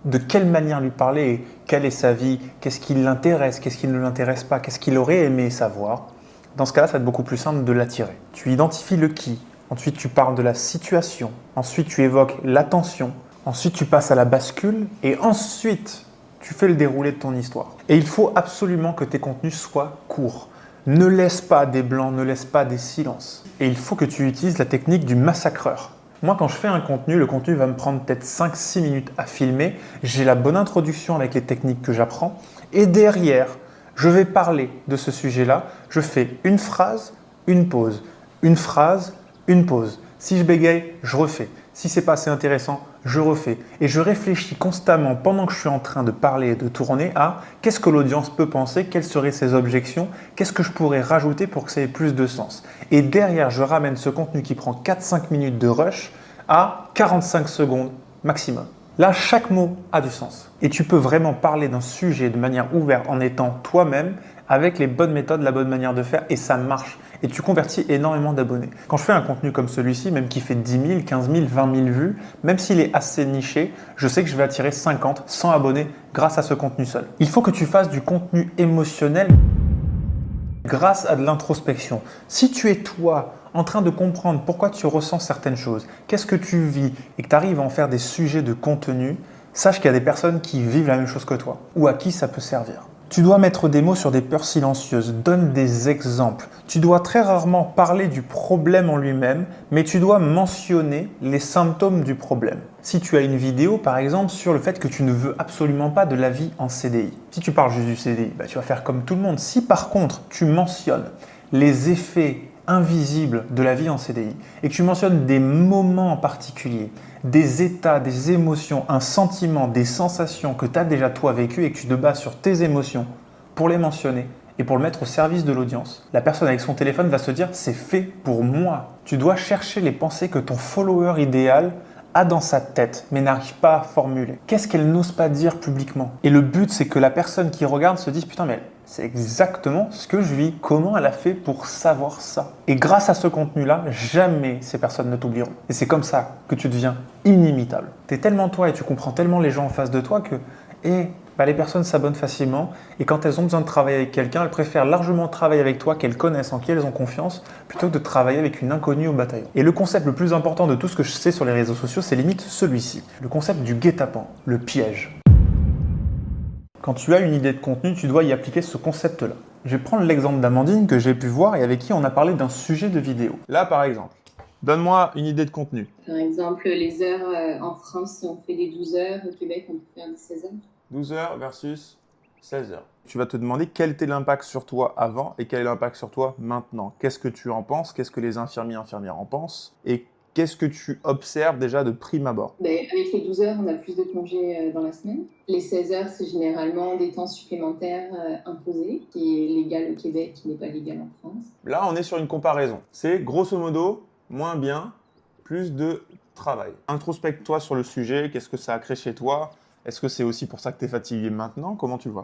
de quelle manière lui parler et quelle est sa vie, qu'est-ce qui l'intéresse, qu'est-ce qui ne l'intéresse pas, qu'est-ce qu'il aurait aimé savoir, dans ce cas-là, ça va être beaucoup plus simple de l'attirer. Tu identifies le qui, ensuite tu parles de la situation, ensuite tu évoques l'attention, ensuite tu passes à la bascule et ensuite tu fais le déroulé de ton histoire. Et il faut absolument que tes contenus soient courts. Ne laisse pas des blancs, ne laisse pas des silences. Et il faut que tu utilises la technique du massacreur. Moi, quand je fais un contenu, le contenu va me prendre peut-être 5-6 minutes à filmer. J'ai la bonne introduction avec les techniques que j'apprends. Et derrière, Je vais parler de ce sujet-là, je fais une phrase, une pause, une phrase, une pause. Si je bégaye, je refais. Si c'est pas assez intéressant, je refais. Et je réfléchis constamment pendant que je suis en train de parler et de tourner à qu'est-ce que l'audience peut penser, quelles seraient ses objections, qu'est-ce que je pourrais rajouter pour que ça ait plus de sens. Et derrière, je ramène ce contenu qui prend 4-5 minutes de rush à 45 secondes maximum. Là, chaque mot a du sens. Et tu peux vraiment parler d'un sujet de manière ouverte en étant toi-même avec les bonnes méthodes, la bonne manière de faire et ça marche. Et tu convertis énormément d'abonnés. Quand je fais un contenu comme celui-ci, même qui fait 10 000, 15 000, 20 000 vues, même s'il est assez niché, je sais que je vais attirer 50, 100 abonnés grâce à ce contenu seul. Il faut que tu fasses du contenu émotionnel grâce à de l'introspection. Si tu es toi en train de comprendre pourquoi tu ressens certaines choses, qu'est-ce que tu vis et que tu arrives à en faire des sujets de contenu, sache qu'il y a des personnes qui vivent la même chose que toi ou à qui ça peut servir. Tu dois mettre des mots sur des peurs silencieuses, donne des exemples. Tu dois très rarement parler du problème en lui-même, mais tu dois mentionner les symptômes du problème. Si tu as une vidéo par exemple sur le fait que tu ne veux absolument pas de la vie en CDI, si tu parles juste du CDI, tu vas faire comme tout le monde. Si par contre tu mentionnes les effets invisibles de la vie en CDI et que tu mentionnes des moments en particulier, des états, des émotions, un sentiment, des sensations que tu as déjà toi vécu et que tu te bases sur tes émotions pour les mentionner et pour le mettre au service de l'audience, la personne avec son téléphone va se dire « c'est fait pour moi ». Tu dois chercher les pensées que ton follower idéal a dans sa tête mais n'arrive pas à formuler. Qu'est-ce qu'elle n'ose pas dire publiquement? Et le but, c'est que la personne qui regarde se dise « putain, mais c'est exactement ce que je vis. Comment elle a fait pour savoir ça ?» Et grâce à ce contenu-là, jamais ces personnes ne t'oublieront. Et c'est comme ça que tu deviens inimitable. Tu es tellement toi et tu comprends tellement les gens en face de toi que les personnes s'abonnent facilement et quand elles ont besoin de travailler avec quelqu'un, elles préfèrent largement travailler avec toi qu'elles connaissent, en qui elles ont confiance, plutôt que de travailler avec une inconnue au bataillon. Et le concept le plus important de tout ce que je sais sur les réseaux sociaux, c'est limite celui-ci. Le concept du guet-apens, le piège. Quand tu as une idée de contenu, tu dois y appliquer ce concept-là. Je vais prendre l'exemple d'Amandine que j'ai pu voir et avec qui on a parlé d'un sujet de vidéo. Là, par exemple, donne-moi une idée de contenu. Par exemple, les heures en France, on fait des 12 heures. Au Québec, on peut faire des 16 heures. 12 heures versus 16 heures. Tu vas te demander quel était l'impact sur toi avant et quel est l'impact sur toi maintenant. Qu'est-ce que tu en penses? Qu'est-ce que les infirmières en pensent? Et qu'est-ce que tu observes déjà de prime abord? Avec les 12 heures, on a plus de congés dans la semaine. Les 16 heures, c'est généralement des temps supplémentaires imposés, qui est légal au Québec, qui n'est pas légal en France. Là, on est sur une comparaison. C'est grosso modo moins bien, plus de travail. Introspecte-toi sur le sujet. Qu'est-ce que ça a créé chez toi? Est-ce que c'est aussi pour ça que tu es fatigué maintenant? Comment tu le vois?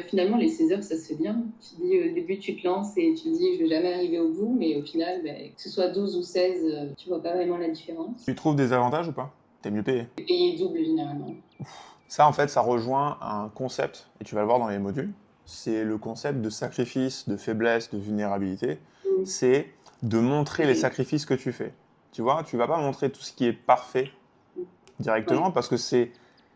Finalement, les 16 heures, ça se fait bien. Tu dis, au début, tu te lances et tu te dis, je vais jamais arriver au bout. Mais au final, que ce soit 12 ou 16, tu vois pas vraiment la différence. Tu trouves des avantages ou pas? T'es mieux payé. Payé double, généralement. Ça, en fait, ça rejoint un concept, et tu vas le voir dans les modules. C'est le concept de sacrifice, de faiblesse, de vulnérabilité. C'est de montrer les sacrifices que tu fais. Tu vois, tu vas pas montrer tout ce qui est parfait directement parce que c'est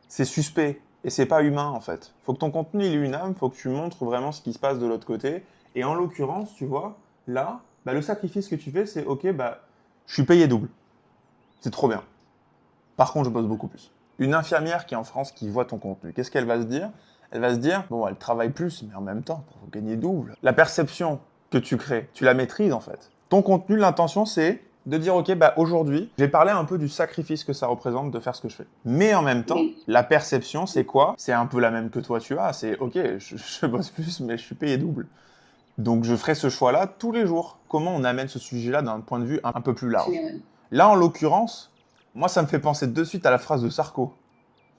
suspect et c'est pas humain en fait. Faut que ton contenu il ait une âme, faut que tu montres vraiment ce qui se passe de l'autre côté. Et en l'occurrence, tu vois, là, le sacrifice que tu fais, c'est ok, je suis payé double. C'est trop bien. Par contre, je bosse beaucoup plus. Une infirmière qui est en France qui voit ton contenu, qu'est-ce qu'elle va se dire? Elle va se dire, bon, elle travaille plus, mais en même temps, pour gagner double. La perception que tu crées, tu la maîtrises en fait. Ton contenu, l'intention, c'est de dire, ok, aujourd'hui, j'ai parlé un peu du sacrifice que ça représente de faire ce que je fais. Mais en même temps, la perception, c'est quoi? C'est un peu la même que toi tu as. C'est, ok, je bosse plus, mais je suis payé double. Donc, je ferai ce choix-là tous les jours. Comment on amène ce sujet-là d'un point de vue un peu plus large? Là, en l'occurrence, moi, ça me fait penser de suite à la phrase de Sarko.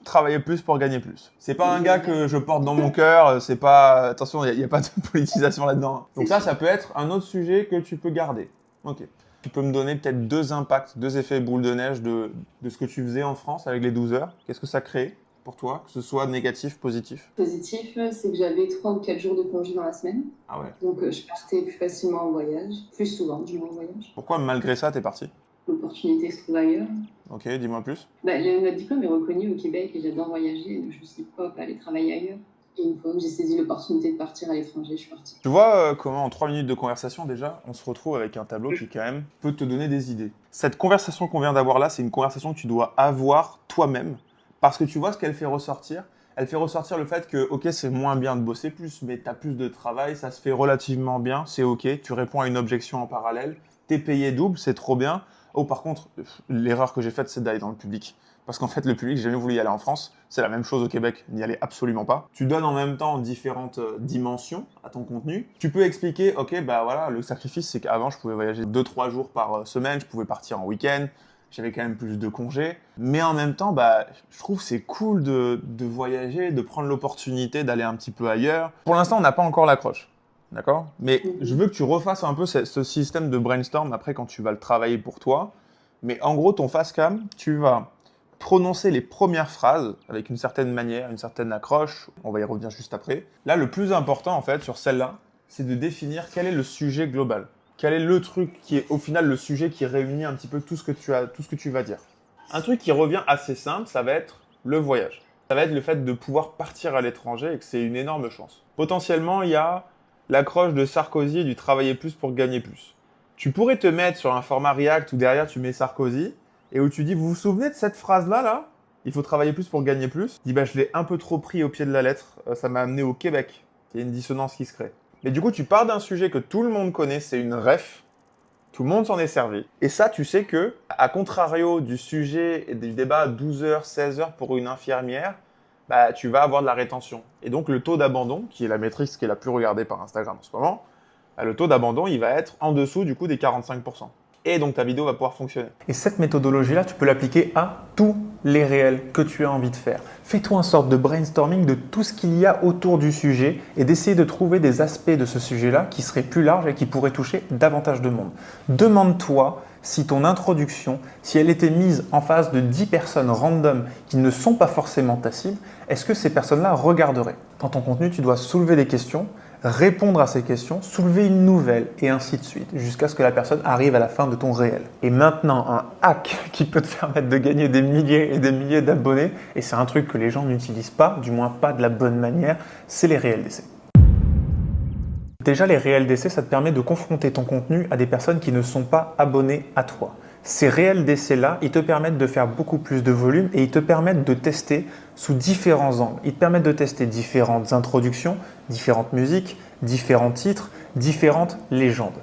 Travailler plus pour gagner plus. C'est pas un gars que je porte dans mon cœur, c'est pas... Attention, il n'y a pas de politisation là-dedans. Donc ça peut être un autre sujet que tu peux garder. Ok. Tu peux me donner peut-être 2 impacts, 2 effets boule de neige de ce que tu faisais en France avec les 12 heures. Qu'est-ce que ça crée pour toi, que ce soit négatif, positif? Positif, c'est que j'avais 3 ou 4 jours de congé dans la semaine. Ah ouais. Donc je partais plus facilement en voyage, plus souvent du moins en voyage. Pourquoi malgré ça, t'es parti? L'opportunité se trouve ailleurs. Ok, dis-moi plus. Notre diplôme est reconnu au Québec et j'adore voyager, donc je me suis dit pourquoi pas aller travailler ailleurs. Et une fois que j'ai saisi l'opportunité de partir à l'étranger, je suis partie. Tu vois comment en 3 minutes de conversation déjà, on se retrouve avec un tableau qui quand même peut te donner des idées. Cette conversation qu'on vient d'avoir là, c'est une conversation que tu dois avoir toi-même parce que tu vois ce qu'elle fait ressortir. Elle fait ressortir le fait que, ok, c'est moins bien de bosser plus, mais tu as plus de travail, ça se fait relativement bien, c'est ok, tu réponds à une objection en parallèle, t'es payé double, c'est trop bien. Oh, par contre, l'erreur que j'ai faite, c'est d'aller dans le public. Parce qu'en fait, le public, j'ai jamais voulu y aller en France. C'est la même chose au Québec, n'y allez absolument pas. Tu donnes en même temps différentes dimensions à ton contenu. Tu peux expliquer, ok, bah voilà, le sacrifice, c'est qu'avant, je pouvais voyager 2-3 jours par semaine, je pouvais partir en week-end, j'avais quand même plus de congés. Mais en même temps, bah, je trouve que c'est cool de voyager, de prendre l'opportunité d'aller un petit peu ailleurs. Pour l'instant, on n'a pas encore l'accroche. D'accord? Mais je veux que tu refasses un peu ce système de brainstorm après quand tu vas le travailler pour toi. Mais en gros, ton face cam, tu vas prononcer les premières phrases avec une certaine manière, une certaine accroche. On va y revenir juste après. Là, le plus important, en fait, sur celle-là, c'est de définir quel est le sujet global. Quel est le truc qui est, au final, le sujet qui réunit un petit peu tout ce que tu vas dire. Un truc qui revient assez simple, ça va être le voyage. Ça va être le fait de pouvoir partir à l'étranger et que c'est une énorme chance. Potentiellement, il y a l'accroche de Sarkozy du travailler plus pour gagner plus. Tu pourrais te mettre sur un format React où derrière tu mets Sarkozy et où tu dis, vous vous souvenez de cette phrase-là, là? Il faut travailler plus pour gagner plus. Je dis, bah, je l'ai un peu trop pris au pied de la lettre. Ça m'a amené au Québec. Il y a une dissonance qui se crée. Mais du coup, tu pars d'un sujet que tout le monde connaît, c'est une ref. Tout le monde s'en est servi. Et ça, tu sais que, à contrario du sujet et du débat à 12 heures, 16 heures pour une infirmière, bah, tu vas avoir de la rétention. Et donc, le taux d'abandon, qui est la métrique qui est la plus regardée par Instagram en ce moment, bah, le taux d'abandon, il va être en dessous du coup des 45%. Et donc, ta vidéo va pouvoir fonctionner. Et cette méthodologie-là, tu peux l'appliquer à tous les réels que tu as envie de faire. Fais-toi une sorte de brainstorming de tout ce qu'il y a autour du sujet et d'essayer de trouver des aspects de ce sujet-là qui seraient plus larges et qui pourraient toucher davantage de monde. Demande-toi si ton introduction, si elle était mise en face de 10 personnes random qui ne sont pas forcément ta cible, est-ce que ces personnes-là regarderaient? Dans ton contenu, tu dois soulever des questions, répondre à ces questions, soulever une nouvelle et ainsi de suite, jusqu'à ce que la personne arrive à la fin de ton réel. Et maintenant, un hack qui peut te permettre de gagner des milliers et des milliers d'abonnés, et c'est un truc que les gens n'utilisent pas, du moins pas de la bonne manière, c'est les réels d'essai. Déjà, les réels d'essai, ça te permet de confronter ton contenu à des personnes qui ne sont pas abonnées à toi. Ces réels d'essai-là, ils te permettent de faire beaucoup plus de volume et ils te permettent de tester sous différents angles. Ils te permettent de tester différentes introductions, différentes musiques, différents titres, différentes légendes.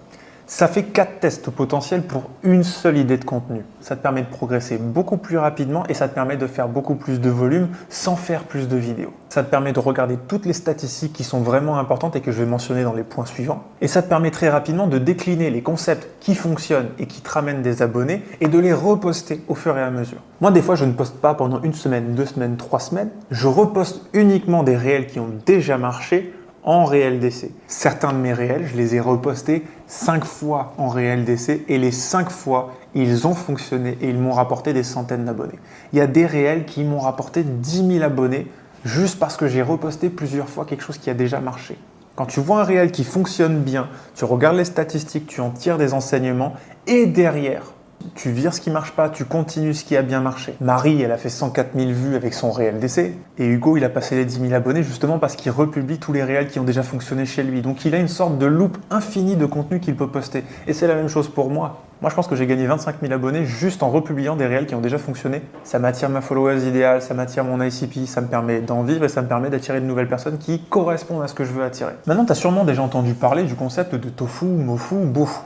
Ça fait 4 tests potentiels pour une seule idée de contenu. Ça te permet de progresser beaucoup plus rapidement et ça te permet de faire beaucoup plus de volume sans faire plus de vidéos. Ça te permet de regarder toutes les statistiques qui sont vraiment importantes et que je vais mentionner dans les points suivants. Et ça te permet très rapidement de décliner les concepts qui fonctionnent et qui te ramènent des abonnés et de les reposter au fur et à mesure. Moi, des fois, je ne poste pas pendant 1 semaine, 2 semaines, 3 semaines. Je reposte uniquement des réels qui ont déjà marché en réel d'essai. Certains de mes réels, je les ai repostés 5 fois en réel d'essai et les 5 fois, ils ont fonctionné et ils m'ont rapporté des centaines d'abonnés. Il y a des réels qui m'ont rapporté 10 000 abonnés juste parce que j'ai reposté plusieurs fois quelque chose qui a déjà marché. Quand tu vois un réel qui fonctionne bien, tu regardes les statistiques, tu en tires des enseignements et derrière, tu vires ce qui ne marche pas, tu continues ce qui a bien marché. Marie, elle a fait 104 000 vues avec son réel d'essai. Et Hugo, il a passé les 10 000 abonnés justement parce qu'il republie tous les réels qui ont déjà fonctionné chez lui. Donc il a une sorte de loupe infinie de contenu qu'il peut poster. Et c'est la même chose pour moi. Moi, je pense que j'ai gagné 25 000 abonnés juste en republiant des réels qui ont déjà fonctionné. Ça m'attire ma followers idéale, ça m'attire mon ICP, ça me permet d'en vivre et ça me permet d'attirer de nouvelles personnes qui correspondent à ce que je veux attirer. Maintenant, tu as sûrement déjà entendu parler du concept de tofu, mofu, bofu.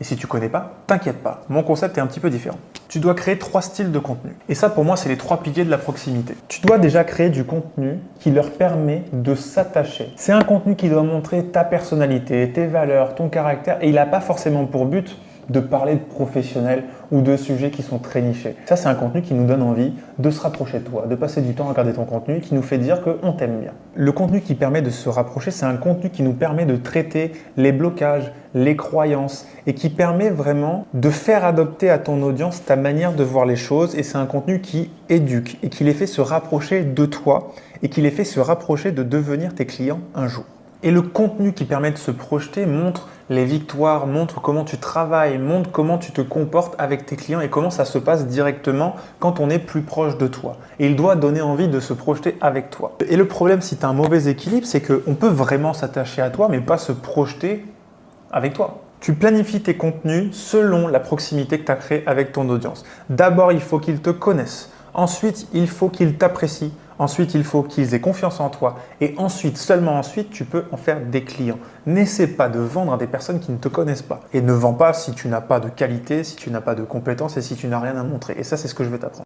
Et si tu connais pas, t'inquiète pas, mon concept est un petit peu différent. Tu dois créer 3 styles de contenu. Et ça, pour moi, c'est les 3 piliers de la proximité. Tu dois déjà créer du contenu qui leur permet de s'attacher. C'est un contenu qui doit montrer ta personnalité, tes valeurs, ton caractère, et il n'a pas forcément pour but de parler de professionnels ou de sujets qui sont très nichés. Ça, c'est un contenu qui nous donne envie de se rapprocher de toi, de passer du temps à regarder ton contenu, qui nous fait dire qu'on t'aime bien. Le contenu qui permet de se rapprocher, c'est un contenu qui nous permet de traiter les blocages, les croyances et qui permet vraiment de faire adopter à ton audience ta manière de voir les choses. Et c'est un contenu qui éduque et qui les fait se rapprocher de toi et qui les fait se rapprocher de devenir tes clients un jour. Et le contenu qui permet de se projeter montre les victoires, montre comment tu travailles, montre comment tu te comportes avec tes clients et comment ça se passe directement quand on est plus proche de toi. Et il doit donner envie de se projeter avec toi. Et le problème, si tu as un mauvais équilibre, c'est qu'on peut vraiment s'attacher à toi, mais pas se projeter avec toi. Tu planifies tes contenus selon la proximité que tu as créée avec ton audience. D'abord, il faut qu'ils te connaissent. Ensuite, il faut qu'ils t'apprécient. Ensuite, il faut qu'ils aient confiance en toi. Et ensuite, seulement ensuite, tu peux en faire des clients. N'essaie pas de vendre à des personnes qui ne te connaissent pas. Et ne vends pas si tu n'as pas de qualité, si tu n'as pas de compétences et si tu n'as rien à montrer. Et ça, c'est ce que je vais t'apprendre.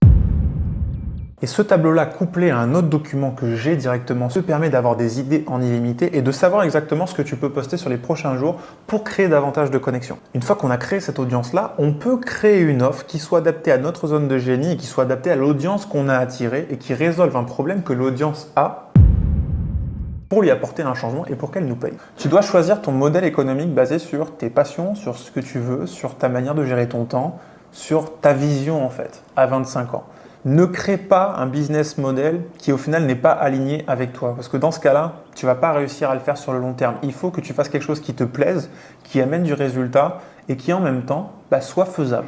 Et ce tableau-là, couplé à un autre document que j'ai directement, te permet d'avoir des idées en illimité et de savoir exactement ce que tu peux poster sur les prochains jours pour créer davantage de connexions. Une fois qu'on a créé cette audience-là, on peut créer une offre qui soit adaptée à notre zone de génie et qui soit adaptée à l'audience qu'on a attirée et qui résolve un problème que l'audience a pour lui apporter un changement et pour qu'elle nous paye. Tu dois choisir ton modèle économique basé sur tes passions, sur ce que tu veux, sur ta manière de gérer ton temps, sur ta vision en fait, à 25 ans. Ne crée pas un business model qui au final n'est pas aligné avec toi. Parce que dans ce cas-là, tu ne vas pas réussir à le faire sur le long terme. Il faut que tu fasses quelque chose qui te plaise, qui amène du résultat et qui en même temps soit faisable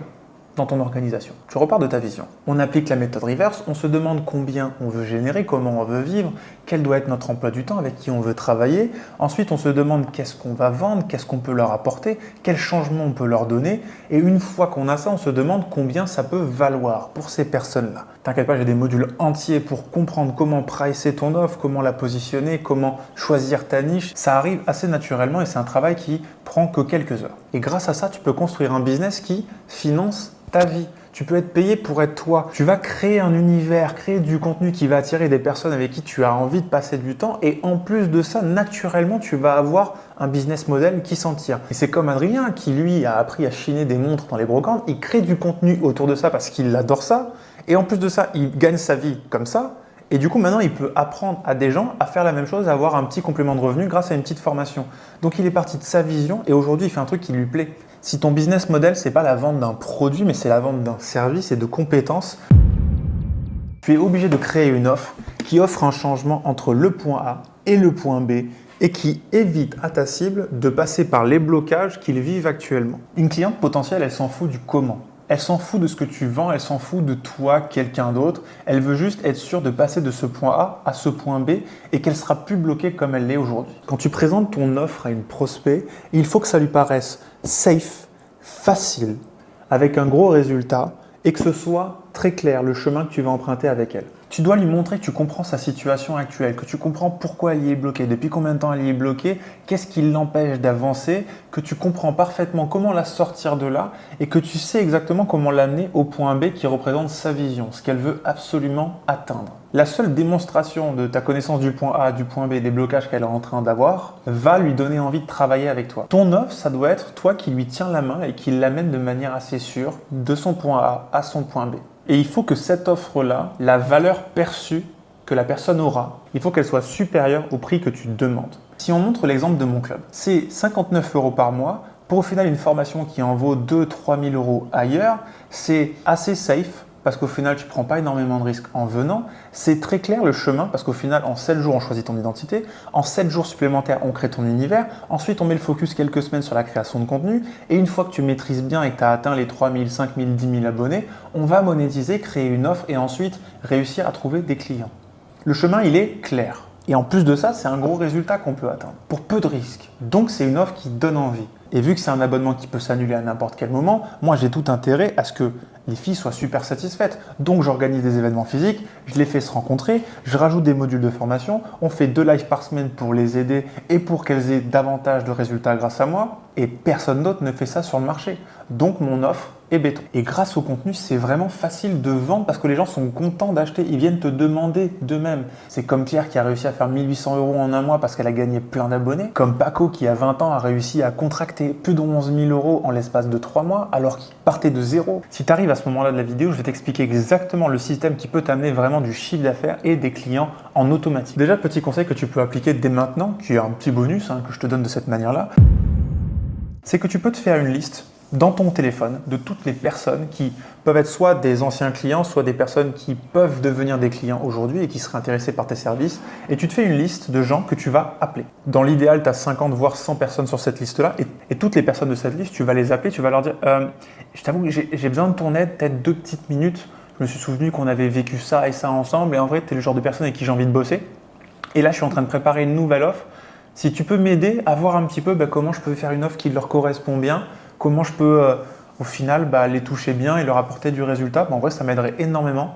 dans ton organisation. Tu repars de ta vision. On applique la méthode reverse, on se demande combien on veut générer, comment on veut vivre, quel doit être notre emploi du temps, avec qui on veut travailler. Ensuite, on se demande qu'est-ce qu'on va vendre, qu'est-ce qu'on peut leur apporter, quel changement on peut leur donner. Et une fois qu'on a ça, on se demande combien ça peut valoir pour ces personnes-là. T'inquiète pas, j'ai des modules entiers pour comprendre comment pricer ton offre, comment la positionner, comment choisir ta niche. Ça arrive assez naturellement et c'est un travail qui prend que quelques heures. Et grâce à ça, tu peux construire un business qui finance ta vie. Tu peux être payé pour être toi. Tu vas créer un univers, créer du contenu qui va attirer des personnes avec qui tu as envie de passer du temps. Et en plus de ça, naturellement, tu vas avoir un business model qui s'en tire. Et c'est comme Adrien qui, lui, a appris à chiner des montres dans les brocantes. Il crée du contenu autour de ça parce qu'il adore ça. Et en plus de ça, il gagne sa vie comme ça. Et du coup, maintenant, il peut apprendre à des gens à faire la même chose, à avoir un petit complément de revenu grâce à une petite formation. Donc, il est parti de sa vision et aujourd'hui, il fait un truc qui lui plaît. Si ton business model, ce n'est pas la vente d'un produit, mais c'est la vente d'un service et de compétences, tu es obligé de créer une offre qui offre un changement entre le point A et le point B et qui évite à ta cible de passer par les blocages qu'ils vivent actuellement. Une cliente potentielle, elle s'en fout du comment. Elle s'en fout de ce que tu vends, elle s'en fout de toi, quelqu'un d'autre. Elle veut juste être sûre de passer de ce point A à ce point B et qu'elle sera plus bloquée comme elle l'est aujourd'hui. Quand tu présentes ton offre à une prospect, il faut que ça lui paraisse safe, facile, avec un gros résultat et que ce soit très clair le chemin que tu vas emprunter avec elle. Tu dois lui montrer que tu comprends sa situation actuelle, que tu comprends pourquoi elle y est bloquée, depuis combien de temps elle y est bloquée, qu'est-ce qui l'empêche d'avancer, que tu comprends parfaitement comment la sortir de là et que tu sais exactement comment l'amener au point B qui représente sa vision, ce qu'elle veut absolument atteindre. La seule démonstration de ta connaissance du point A, du point B, des blocages qu'elle est en train d'avoir, va lui donner envie de travailler avec toi. Ton offre, ça doit être toi qui lui tiens la main et qui l'amène de manière assez sûre de son point A à son point B. Et il faut que cette offre-là, la valeur perçue que la personne aura, il faut qu'elle soit supérieure au prix que tu demandes. Si on montre l'exemple de mon club, c'est 59 € par mois. Pour au final une formation qui en vaut 2-3 000 € ailleurs, c'est assez safe parce qu'au final, tu ne prends pas énormément de risques en venant. C'est très clair le chemin parce qu'au final, en 7 jours, on choisit ton identité. En 7 jours supplémentaires, on crée ton univers. Ensuite, on met le focus quelques semaines sur la création de contenu. Et une fois que tu maîtrises bien et que tu as atteint les 3 000, 5 000, 10 000 abonnés, on va monétiser, créer une offre et ensuite réussir à trouver des clients. Le chemin, il est clair. Et en plus de ça, c'est un gros résultat qu'on peut atteindre pour peu de risques. Donc, c'est une offre qui donne envie. Et vu que c'est un abonnement qui peut s'annuler à n'importe quel moment, moi j'ai tout intérêt à ce que les filles soient super satisfaites. Donc j'organise des événements physiques, je les fais se rencontrer, je rajoute des modules de formation, on fait 2 lives par semaine pour les aider et pour qu'elles aient davantage de résultats grâce à moi. Et personne d'autre ne fait ça sur le marché. Donc mon offre est béton. Et grâce au contenu, c'est vraiment facile de vendre parce que les gens sont contents d'acheter. Ils viennent te demander d'eux-mêmes. C'est comme Claire qui a réussi à faire 1 800 € en un mois parce qu'elle a gagné plein d'abonnés. Comme Paco qui, à 20 ans, a réussi à contracter plus de 11 000 € en l'espace de 3 mois alors qu'il partait de zéro. Si tu arrives à ce moment-là de la vidéo, je vais t'expliquer exactement le système qui peut t'amener vraiment du chiffre d'affaires et des clients en automatique. Déjà, petit conseil que tu peux appliquer dès maintenant, qui est un petit bonus que je te donne de cette manière-là, c'est que tu peux te faire une liste dans ton téléphone de toutes les personnes qui peuvent être soit des anciens clients, soit des personnes qui peuvent devenir des clients aujourd'hui et qui seraient intéressés par tes services. Et tu te fais une liste de gens que tu vas appeler. Dans l'idéal, tu as 50 voire 100 personnes sur cette liste-là. Et toutes les personnes de cette liste, tu vas les appeler, tu vas leur dire je t'avoue que j'ai besoin de ton aide, peut-être 2 petites minutes. Je me suis souvenu qu'on avait vécu ça et ça ensemble. Et en vrai, tu es le genre de personne avec qui j'ai envie de bosser. Et là, je suis en train de préparer une nouvelle offre. Si tu peux m'aider à voir un petit peu comment je peux faire une offre qui leur correspond bien, comment je peux au final les toucher bien et leur apporter du résultat, en vrai ça m'aiderait énormément.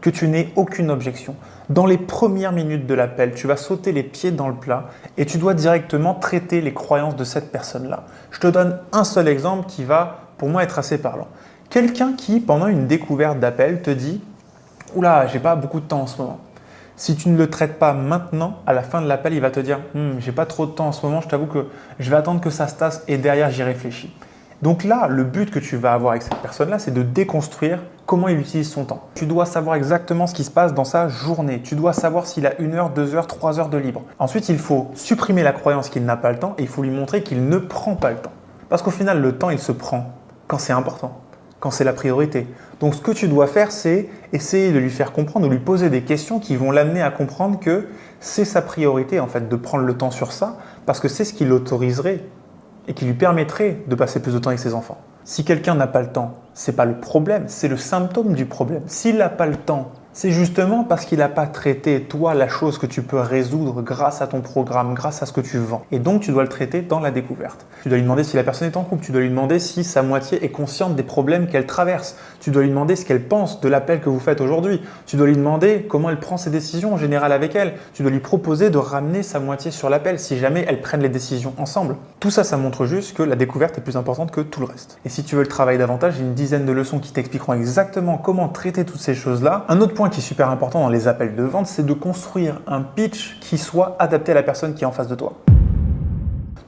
que tu n'aies aucune objection. Dans les premières minutes de l'appel, tu vas sauter les pieds dans le plat et tu dois directement traiter les croyances de cette personne-là. Je te donne un seul exemple qui va, pour moi, être assez parlant. Quelqu'un qui, pendant une découverte d'appel, te dit « Oula, j'ai pas beaucoup de temps en ce moment ». Si tu ne le traites pas maintenant, à la fin de l'appel, il va te dire « J'ai pas trop de temps en ce moment, je t'avoue que je vais attendre que ça se tasse et derrière, j'y réfléchis ». Donc là, le but que tu vas avoir avec cette personne-là, c'est de déconstruire comment il utilise son temps. Tu dois savoir exactement ce qui se passe dans sa journée. Tu dois savoir s'il a 1 heure, 2 heures, 3 heures de libre. Ensuite, il faut supprimer la croyance qu'il n'a pas le temps et il faut lui montrer qu'il ne prend pas le temps. Parce qu'au final, le temps, il se prend quand c'est important, quand c'est la priorité. Donc, ce que tu dois faire, c'est essayer de lui faire comprendre ou lui poser des questions qui vont l'amener à comprendre que c'est sa priorité en fait de prendre le temps sur ça parce que c'est ce qui l'autoriserait et qui lui permettrait de passer plus de temps avec ses enfants. Si quelqu'un n'a pas le temps, ce n'est pas le problème, c'est le symptôme du problème. S'il n'a pas le temps, c'est justement parce qu'il n'a pas traité, toi, la chose que tu peux résoudre grâce à ton programme, grâce à ce que tu vends. Et donc, tu dois le traiter dans la découverte. Tu dois lui demander si la personne est en couple, tu dois lui demander si sa moitié est consciente des problèmes qu'elle traverse, tu dois lui demander ce qu'elle pense de l'appel que vous faites aujourd'hui, tu dois lui demander comment elle prend ses décisions en général avec elle, tu dois lui proposer de ramener sa moitié sur l'appel si jamais elles prennent les décisions ensemble. Tout ça, ça montre juste que la découverte est plus importante que tout le reste. Et si tu veux le travailler davantage, j'ai une dizaine de leçons qui t'expliqueront exactement comment traiter toutes ces choses-là. Un autre point qui est super important dans les appels de vente, c'est de construire un pitch qui soit adapté à la personne qui est en face de toi.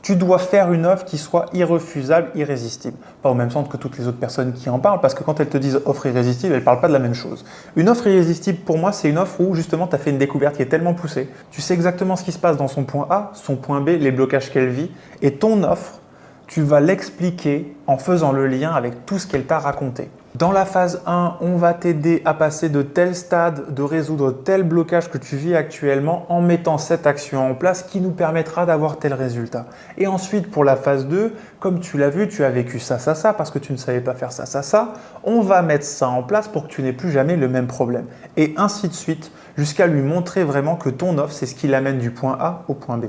Tu dois faire une offre qui soit irrefusable, irrésistible. Pas au même sens que toutes les autres personnes qui en parlent, parce que quand elles te disent offre irrésistible, elles ne parlent pas de la même chose. Une offre irrésistible, pour moi, c'est une offre où justement tu as fait une découverte qui est tellement poussée. Tu sais exactement ce qui se passe dans son point A, son point B, les blocages qu'elle vit, et ton offre, tu vas l'expliquer en faisant le lien avec tout ce qu'elle t'a raconté. Dans la phase 1, on va t'aider à passer de tel stade, de résoudre tel blocage que tu vis actuellement en mettant cette action en place qui nous permettra d'avoir tel résultat. Et ensuite, pour la phase 2, comme tu l'as vu, tu as vécu ça, parce que tu ne savais pas faire ça, on va mettre ça en place pour que tu n'aies plus jamais le même problème. Et ainsi de suite, jusqu'à lui montrer vraiment que ton offre, c'est ce qui l'amène du point A au point B,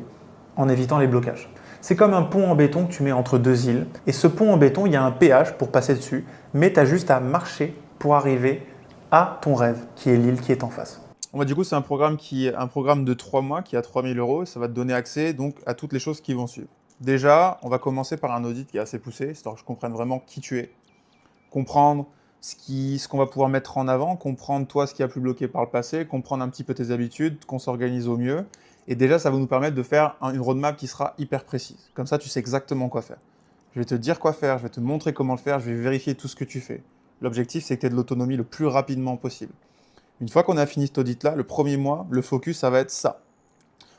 en évitant les blocages. C'est comme un pont en béton que tu mets entre deux îles. Et ce pont en béton, il y a un péage pour passer dessus, mais tu as juste à marcher pour arriver à ton rêve, qui est l'île qui est en face. Du coup, c'est un programme de 3 mois qui est à 3 000 €. Ça va te donner accès donc, à toutes les choses qui vont suivre. Déjà, on va commencer par un audit qui est assez poussé, histoire que je comprenne vraiment qui tu es. Comprendre ce qu'on va pouvoir mettre en avant, comprendre toi ce qui a pu bloquer par le passé, comprendre un petit peu tes habitudes, qu'on s'organise au mieux. Et déjà, ça va nous permettre de faire une roadmap qui sera hyper précise. Comme ça, tu sais exactement quoi faire. Je vais te dire quoi faire, je vais te montrer comment le faire, je vais vérifier tout ce que tu fais. L'objectif, c'est que tu aies de l'autonomie le plus rapidement possible. Une fois qu'on a fini cet audit-là, le premier mois, le focus, ça va être ça.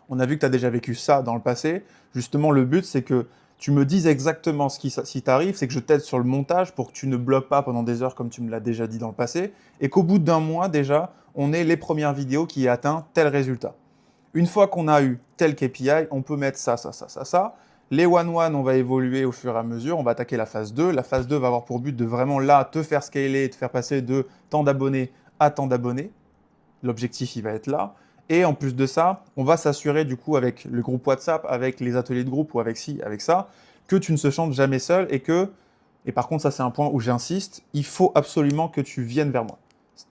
On a vu que tu as déjà vécu ça dans le passé. Justement, le but, c'est que tu me dises exactement ce qui t'arrive, c'est que je t'aide sur le montage pour que tu ne bloques pas pendant des heures comme tu me l'as déjà dit dans le passé, et qu'au bout d'un mois, déjà, on ait les premières vidéos qui aient atteint tel résultat. Une fois qu'on a eu tel KPI, on peut mettre ça. Les one-one, on va évoluer au fur et à mesure. On va attaquer la phase 2. La phase 2 va avoir pour but de vraiment là te faire scaler, te faire passer de tant d'abonnés à tant d'abonnés. L'objectif, il va être là. Et en plus de ça, on va s'assurer du coup avec le groupe WhatsApp, avec les ateliers de groupe ou avec ci, avec ça, que tu ne se sentes jamais seul et par contre, ça c'est un point où j'insiste, il faut absolument que tu viennes vers moi.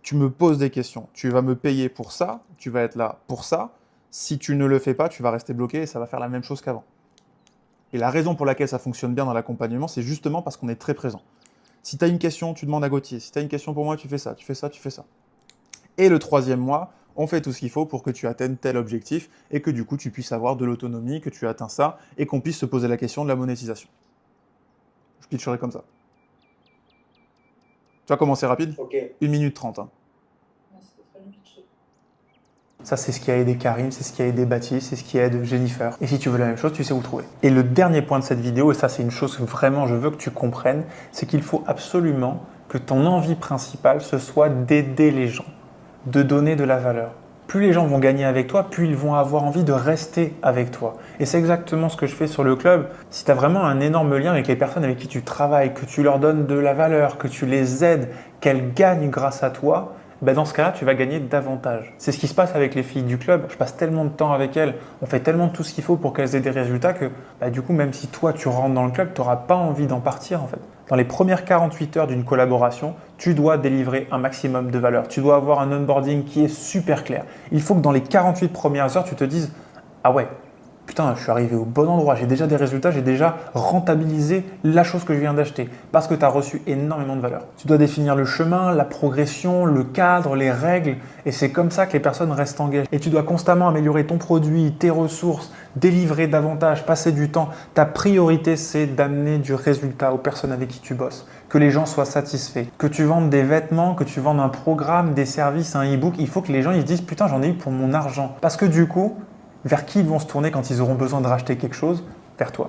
Tu me poses des questions, tu vas me payer pour ça, tu vas être là pour ça. Si tu ne le fais pas, tu vas rester bloqué et ça va faire la même chose qu'avant. Et la raison pour laquelle ça fonctionne bien dans l'accompagnement, c'est justement parce qu'on est très présent. Si tu as une question, tu demandes à Gauthier. Si tu as une question pour moi, tu fais ça, tu fais ça, tu fais ça. Et le 3e mois, on fait tout ce qu'il faut pour que tu atteignes tel objectif et que du coup, tu puisses avoir de l'autonomie, que tu atteins ça et qu'on puisse se poser la question de la monétisation. Je pitcherai comme ça. Tu vas commencer rapide ? Ok. 1 minute 30. Ça, c'est ce qui a aidé Karim, c'est ce qui a aidé Baptiste, c'est ce qui aide Jennifer. Et si tu veux la même chose, tu sais où trouver. Et le dernier point de cette vidéo, et ça c'est une chose que vraiment je veux que tu comprennes, c'est qu'il faut absolument que ton envie principale, ce soit d'aider les gens, de donner de la valeur. Plus les gens vont gagner avec toi, plus ils vont avoir envie de rester avec toi. Et c'est exactement ce que je fais sur le club. Si tu as vraiment un énorme lien avec les personnes avec qui tu travailles, que tu leur donnes de la valeur, que tu les aides, qu'elles gagnent grâce à toi, dans ce cas-là, tu vas gagner davantage. C'est ce qui se passe avec les filles du club. Je passe tellement de temps avec elles, on fait tellement tout ce qu'il faut pour qu'elles aient des résultats que du coup, même si toi, tu rentres dans le club, tu n'auras pas envie d'en partir en fait. Dans les premières 48 heures d'une collaboration, tu dois délivrer un maximum de valeur. Tu dois avoir un onboarding qui est super clair. Il faut que dans les 48 premières heures, tu te dises « Ah ouais, putain, je suis arrivé au bon endroit, j'ai déjà des résultats, j'ai déjà rentabilisé la chose que je viens d'acheter parce que tu as reçu énormément de valeur. » Tu dois définir le chemin, la progression, le cadre, les règles et c'est comme ça que les personnes restent engagées. Et tu dois constamment améliorer ton produit, tes ressources, délivrer davantage, passer du temps. Ta priorité, c'est d'amener du résultat aux personnes avec qui tu bosses, que les gens soient satisfaits, que tu vendes des vêtements, que tu vendes un programme, des services, un e-book. Il faut que les gens ils se disent « Putain, j'en ai eu pour mon argent. » Parce que du coup, vers qui ils vont se tourner quand ils auront besoin de racheter quelque chose? Vers toi.